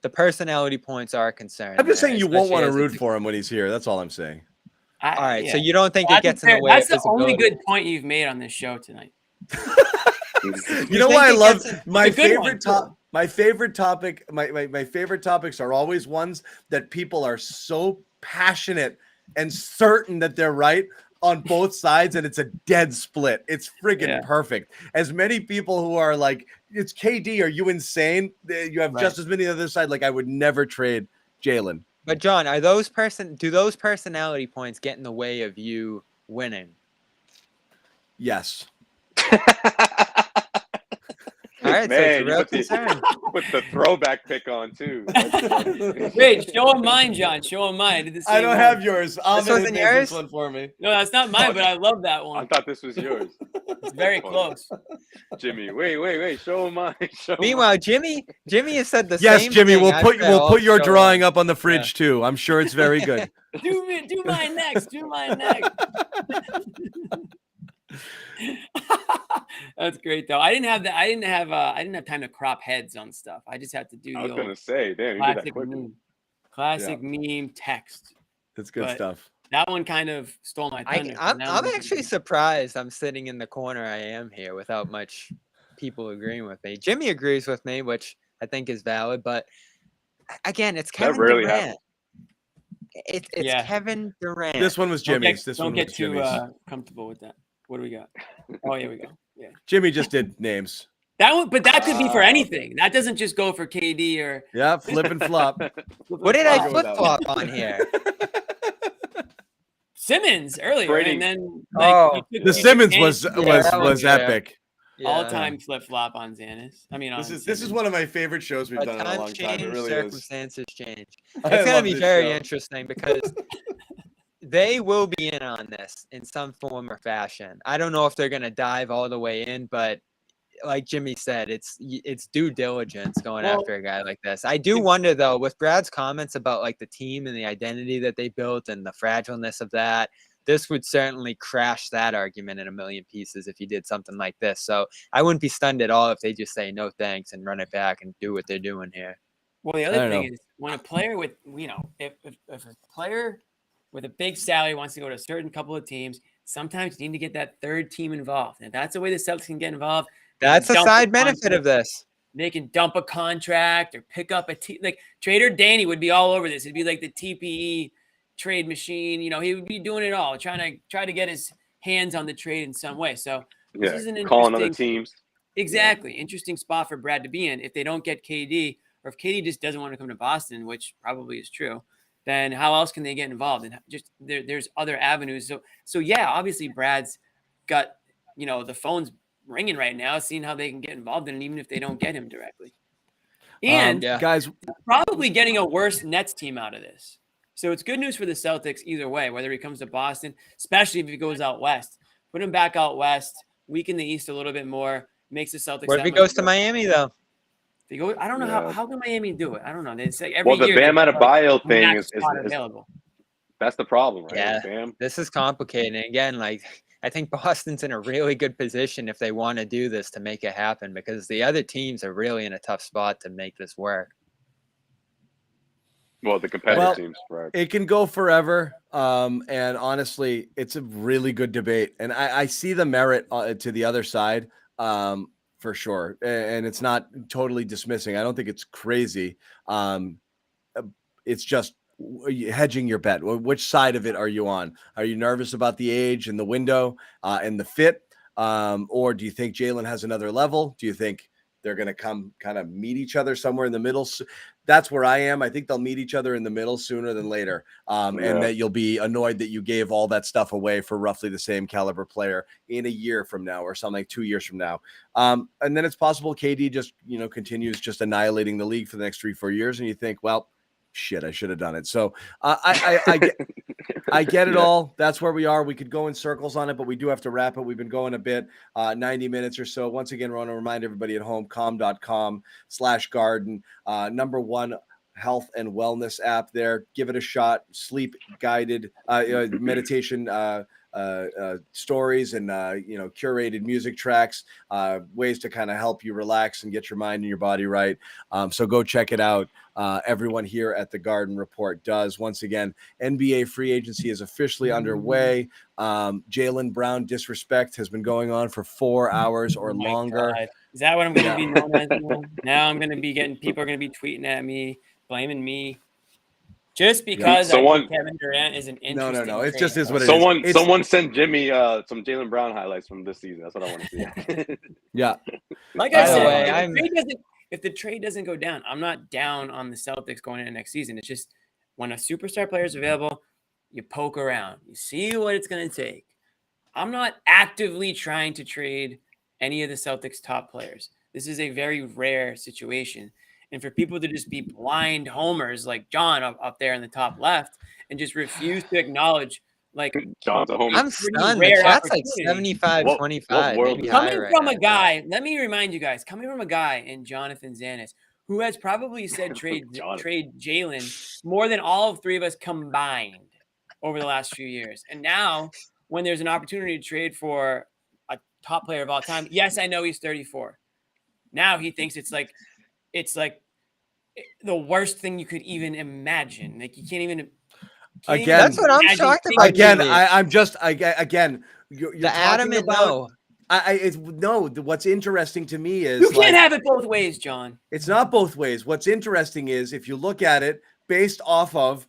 the personality points are a concern. I'm just saying you won't want to root for him when he's here. That's all I'm saying. All right, so you don't think it gets in the way? That's the only good point you've made on this show tonight. You know why I love my favorite topic? My favorite topics are always ones that people are so passionate and certain that they're right on both sides, and it's a dead split. It's friggin' perfect. As many people who are like, it's KD, are you insane? You have just as many on the other side. Like, I would never trade Jaylen. But John, do those personality points get in the way of you winning? Yes. All All right, so it's Man, a you real put the, concern. put the throwback pick on too. That's funny. Wait, show him mine, John. Show him mine. I did the I same don't one. have yours. Ahmed wasn't had made this yours? one for me. No, that's not mine, but I love that I one. thought this was yours, It's very funny. close. Jimmy. Wait. Show him mine. Show him Meanwhile, Jimmy has said the Yes, same Jimmy, thing. we'll I've put said all your show drawing long. up on the fridge too. I'm sure it's very good. Do mine next. Do mine next. That's great though. I didn't have time to crop heads on stuff. I just had to do I the was gonna old say, damn, you did that classic quicker. meme. Classic meme text. It's good But stuff. That one kind of stole my thunder. so I'm now we can actually do- surprised I'm sitting in the corner I am here without much people agreeing with me. Jimmy agrees with me, which I think is valid, but again, it's Kevin rarely Durant. happens. It's Yeah. Kevin Durant. This one was Don't Jimmy's. get, This don't one get was too Jimmy's. comfortable with that. What do we got? Oh, here we go. Yeah. Jimmy just did names. That one, but that could be for Ah, anything. That doesn't just go for KD or. Yeah, flip and flop. What did I'll I go with flip that flop on here? Simmons earlier, Trading. and then Oh. you took- The you took Simmons Zannis that was was epic. all-time flip flop on Zannis. I mean, This is one of my favorite shows we've But done in a long times time. change, It really is. circumstances change. I It's gonna love be this very show. interesting because they will be in on this in some form or fashion. I don't know if they're gonna dive all the way in, but like Jimmy said, it's due diligence going Well, after a guy like this. I do wonder though, with Brad's comments about like the team and the identity that they built and the fragileness of that, this would certainly crash that argument in a million pieces if you did something like this. So I wouldn't be stunned at all if they just say no thanks and run it back and do what they're doing here. Well, the I other don't thing know. is when a player with, if a player with a big salary wants to go to a certain couple of teams, sometimes you need to get that third team involved. And that's the way the Celtics can get involved. They can That's a dump side benefit contract. of this. They can dump a contract or pick up a team. Like Trader Danny would be all over this. It'd be like the TPE trade machine. He would be doing it all, try to get his hands on the trade in some way. So this is an calling other interesting, teams. exactly interesting spot for Brad to be in. If they don't get KD, or if KD just doesn't want to come to Boston, which probably is true, then how else can they get involved? And just there's other avenues. So yeah, obviously Brad's got the phone's ringing right now, seeing how they can get involved in it, even if they don't get him directly. And Yeah. Guys, probably getting a worse Nets team out of this. So it's good news for the Celtics either way, whether he comes to Boston, especially if he goes out west. Put him back out west, weaken the East a little bit more, makes the Celtics. What if that he much goes to better. Miami though? If he goes, I don't know Yeah. how can Miami do it. I don't know. They say every Well, the year Bam they have, Adebayo a thing max is spot available. that's the problem, right? Yeah. Bam. This is complicated. And again, like I think Boston's in a really good position if they want to do this to make it happen because the other teams are really in a tough spot to make this work. Well, the competitive Well, teams, right? it can go forever. And honestly, it's a really good debate. And I see the merit to the other side for sure. And it's not totally dismissing. I don't think it's crazy. It's just hedging your bet. Which side of it are you on? Are you nervous about the age and the window and the fit? Or do you think Jaylen has another level? Do you think they're going to come kind of meet each other somewhere in the middle? That's where I am. I think they'll meet each other in the middle sooner than later. And that you'll be annoyed that you gave all that stuff away for roughly the same caliber player in a year from now or something like 2 years from now. And then it's possible KD just, continues just annihilating the league for the next 3-4 years. And you think, well, shit, I should have done it. So I get it all. That's where we are. We could go in circles on it, but we do have to wrap it. We've been going a bit, 90 minutes or so. Once again, we want to remind everybody at home, calm.com/garden, number one health and wellness app there. Give it a shot. Sleep guided meditation stories and curated music tracks, ways to kind of help you relax and get your mind and your body right. So go check it out. Everyone here at the Garden Report does. Once again, NBA free agency is officially underway. Jaylen Brown disrespect has been going on for 4 hours or longer. God. Is that what I'm going to be known as now? Now I'm going to be people are going to be tweeting at me, blaming me. Just because I think Kevin Durant is an interesting No. It just is what it is. Someone sent Jimmy some Jaylen Brown highlights from this season. That's what I want to see. Yeah. Like I said, way, if the trade doesn't go down, I'm not down on the Celtics going into next season. It's just when a superstar player is available, you poke around. You see what it's going to take. I'm not actively trying to trade any of the Celtics' top players. This is a very rare situation. And for people to just be blind homers like John up there in the top left and just refuse to acknowledge like John's a homer. I'm pretty stunned. The rare chat's like opportunity. 75-25, What world maybe is higher Coming right from now, a guy, let me remind you guys, coming from a guy in Jonathan Zannis, who has probably said trade Jaylen more than all of three of us combined over the last few years. And now, when there's an opportunity to trade for a top player of all time, yes, I know he's 34. Now he thinks it's like the worst thing you could even imagine. Like you can't even. Again, that's what I'm imagine shocked thinking about. Again, Jimmy. I'm just again. You're The talking adamant about. no. It's no. What's interesting to me is You can't have it both ways, John. It's not both ways. What's interesting is if you look at it based off of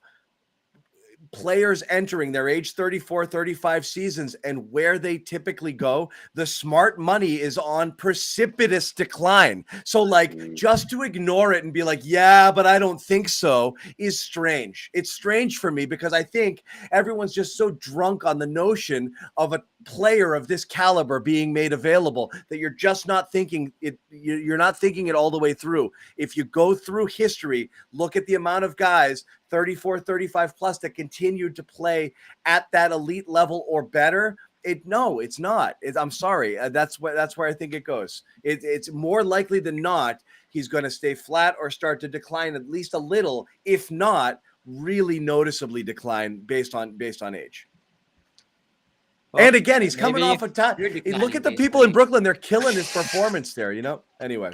players entering their age 34, 35 seasons and where they typically go, the smart money is on precipitous decline. So like just to ignore it and be like, yeah, but I don't think so is strange. It's strange for me because I think everyone's just so drunk on the notion of a player of this caliber being made available that you're just not thinking it. You're not thinking it all the way through. If you go through history, look at the amount of guys 34, 35 plus that continued to play at that elite level or better. It's not. I'm sorry. That's where I think it goes. It's more likely than not he's going to stay flat or start to decline at least a little, if not really noticeably decline based on age. Well, and again, he's coming off a time. Look at the people in Brooklyn; they're killing his performance there. Anyway,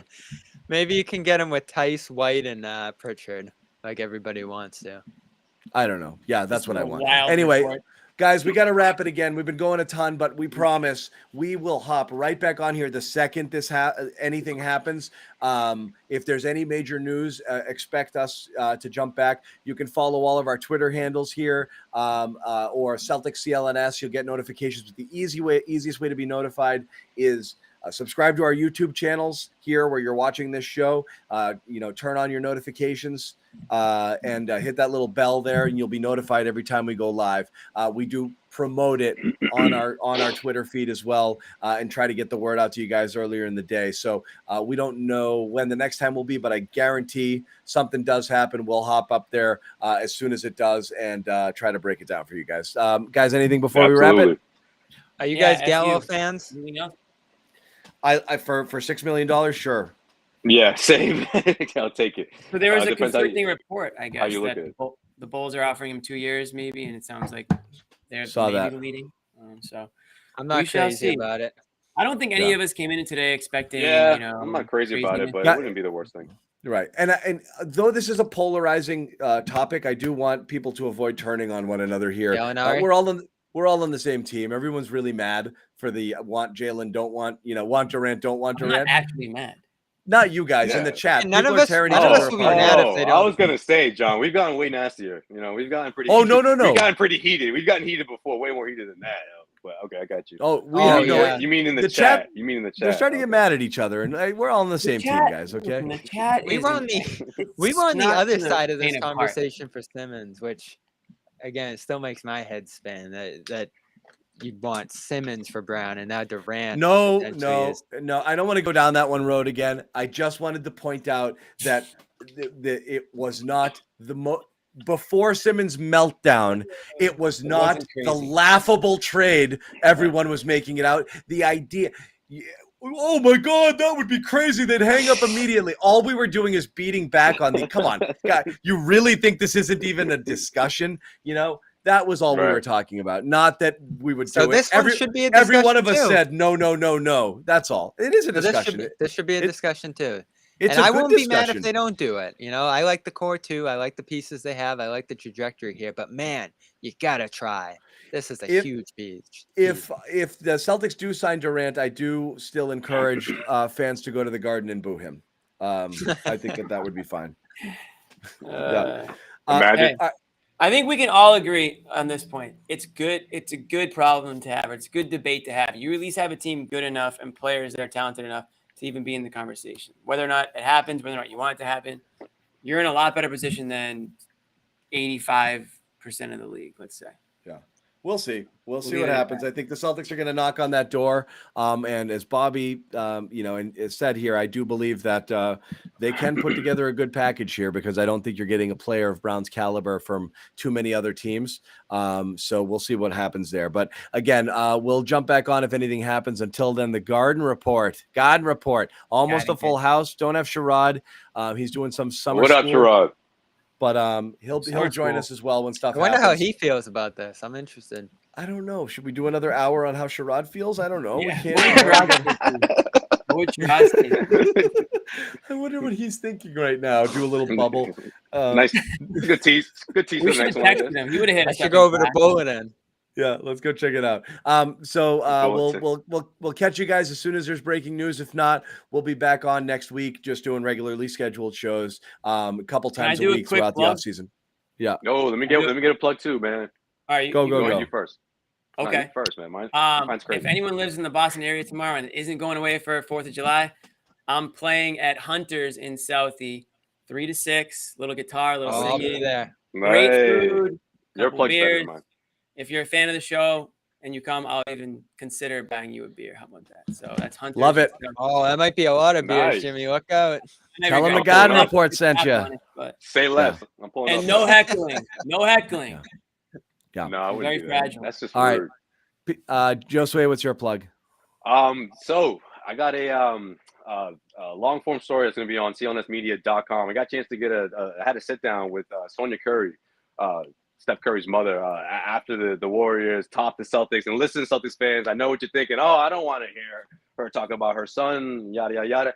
maybe you can get him with Tice, White, and Pritchard, like everybody wants to. I don't know. Yeah, that's what I want. Anyway, guys, we got to wrap it again. We've been going a ton, but we promise we will hop right back on here the second anything happens. If there's any major news, expect us to jump back. You can follow all of our Twitter handles here or Celtics CLNS. You'll get notifications. But the easiest way to be notified is subscribe to our YouTube channels here where you're watching this show. Turn on your notifications and hit that little bell there, and you'll be notified every time we go live. We do promote it on our Twitter feed as well, and try to get the word out to you guys earlier in the day. So we don't know when the next time will be, but I guarantee something does happen. We'll hop up there as soon as it does and try to break it down for you guys. Guys, anything before we wrap it? Are you guys Gallo fans? I for $6 million, sure. Yeah, same. I'll take it. So there was a conflicting report, I guess, that the Bulls are offering him 2 years, maybe, and it sounds like they're maybe leading. So I'm not crazy about it. I don't think any of us came in today expecting. I'm not crazy about it, but it wouldn't be the worst thing. Right. And though this is a polarizing topic, I do want people to avoid turning on one another here. We're all on the same team. Everyone's really mad for the want Jaylen, don't want, want Durant, don't want Durant. I'm not actually mad. Not you guys in the chat. None of us will be mad if they don't. I was gonna say, John, we've gotten way nastier. We've gotten pretty. Oh no. We've gotten pretty heated. We've gotten heated before, way more heated than that. But okay, I got you. You mean in the chat? You mean in the chat? They're starting to get mad at each other, and we're all on the same team, guys. Okay. The chat. We were on the other side of this conversation for Simmons, which again, it still makes my head spin. That you'd want Simmons for Brown and now Durant. No. I don't want to go down that one road again. I just wanted to point out that it was not before Simmons' meltdown. It was not the laughable trade everyone was making it out. The idea. Oh my God, that would be crazy. They'd hang up immediately. All we were doing is beating back on come on, God, you really think this isn't even a discussion? That was all we were talking about. Not that we would do this it. Should be a discussion every one of us too. said no. That's all. It is a discussion. This should be a discussion too. And I won't be mad if they don't do it. I like the core too. I like the pieces they have. I like the trajectory here. But man, you gotta try. This is a huge piece. If the Celtics do sign Durant, I do still encourage fans to go to the Garden and boo him. I think that would be fine. Imagine. I think we can all agree on this point. It's good. It's a good problem to have. It's a good debate to have. You at least have a team good enough and players that are talented enough to even be in the conversation. Whether or not it happens, whether or not you want it to happen, you're in a lot better position than 85% of the league, let's say. Yeah. We'll see. We'll see leave what it at happens. I think the Celtics are going to knock on that door. And as Bobby, and it said here, I do believe that they can put together a good package here because I don't think you're getting a player of Brown's caliber from too many other teams. So we'll see what happens there. But again, we'll jump back on if anything happens. Until then, the Garden Report. Almost a full house. Don't have Sherrod. He's doing some summer What up, school. Sherrod? But he'll Summer join school. us as well when stuff I wonder happens. how he feels about this. I'm interested. I don't know. Should we do another hour on how Sherrod feels? I don't know. Yeah. We What would can't. Sherrod say? I wonder what he's thinking right now. Do a little bubble. Nice, good tease. Good tease We for should the have next one. texted him. He would have hit I us. should up go in over to Slack. bowling in. Yeah, let's go check it out. We'll catch you guys as soon as there's breaking news. If not, we'll be back on next week, just doing regularly scheduled shows, a couple Can I times a do a week quick throughout the plug? off season. Yeah, No, let me get a plug too, man. All right, Go. You first. No, Okay. you first, man. Mine's crazy. If anyone lives in the Boston area tomorrow and isn't going away for 4th of July, I'm playing at Hunter's in Southie, 3 to 6. Little guitar, little I'll be singing, there. great Nice. food, Your couple plug's better beers. than mine. If you're a fan of the show and you come, I'll even consider buying you a beer. How about that? So that's Hunter's. Love it. Oh, that might be a lot of beers, Nice. Jimmy. Look out. Tell him the I'm Garden pulling up. Report sent you. Say less. I'm pulling And up. no heckling. No heckling. Yeah. No, I wouldn't Very do that. fragile. That's just All right. rude. Josue, what's your plug? So I got a long form story that's going to be on CLNSmedia.com. I got a chance to I had a sit down with Sonia Curry, Steph Curry's mother, after the Warriors topped the Celtics. And listen, Celtics fans, I know what you're thinking. Oh, I don't want to hear her talk about her son, yada, yada, yada.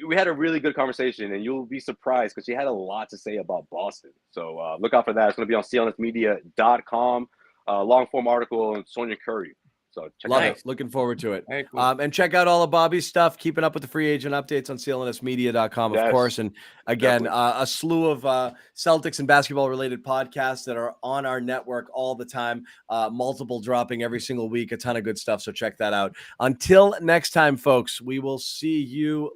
We had a really good conversation, and you'll be surprised because she had a lot to say about Boston. So look out for that. It's going to be on CLNSmedia.com. Long form article on Sonia Curry. So check Love it out. it. Looking forward to it. Very cool. And check out all of Bobby's stuff, keeping up with the free agent updates on CLNSmedia.com, of Yes, course. And again, definitely. a slew of Celtics and basketball related podcasts that are on our network all the time, multiple dropping every single week, a ton of good stuff. So check that out. Until next time, folks, we will see you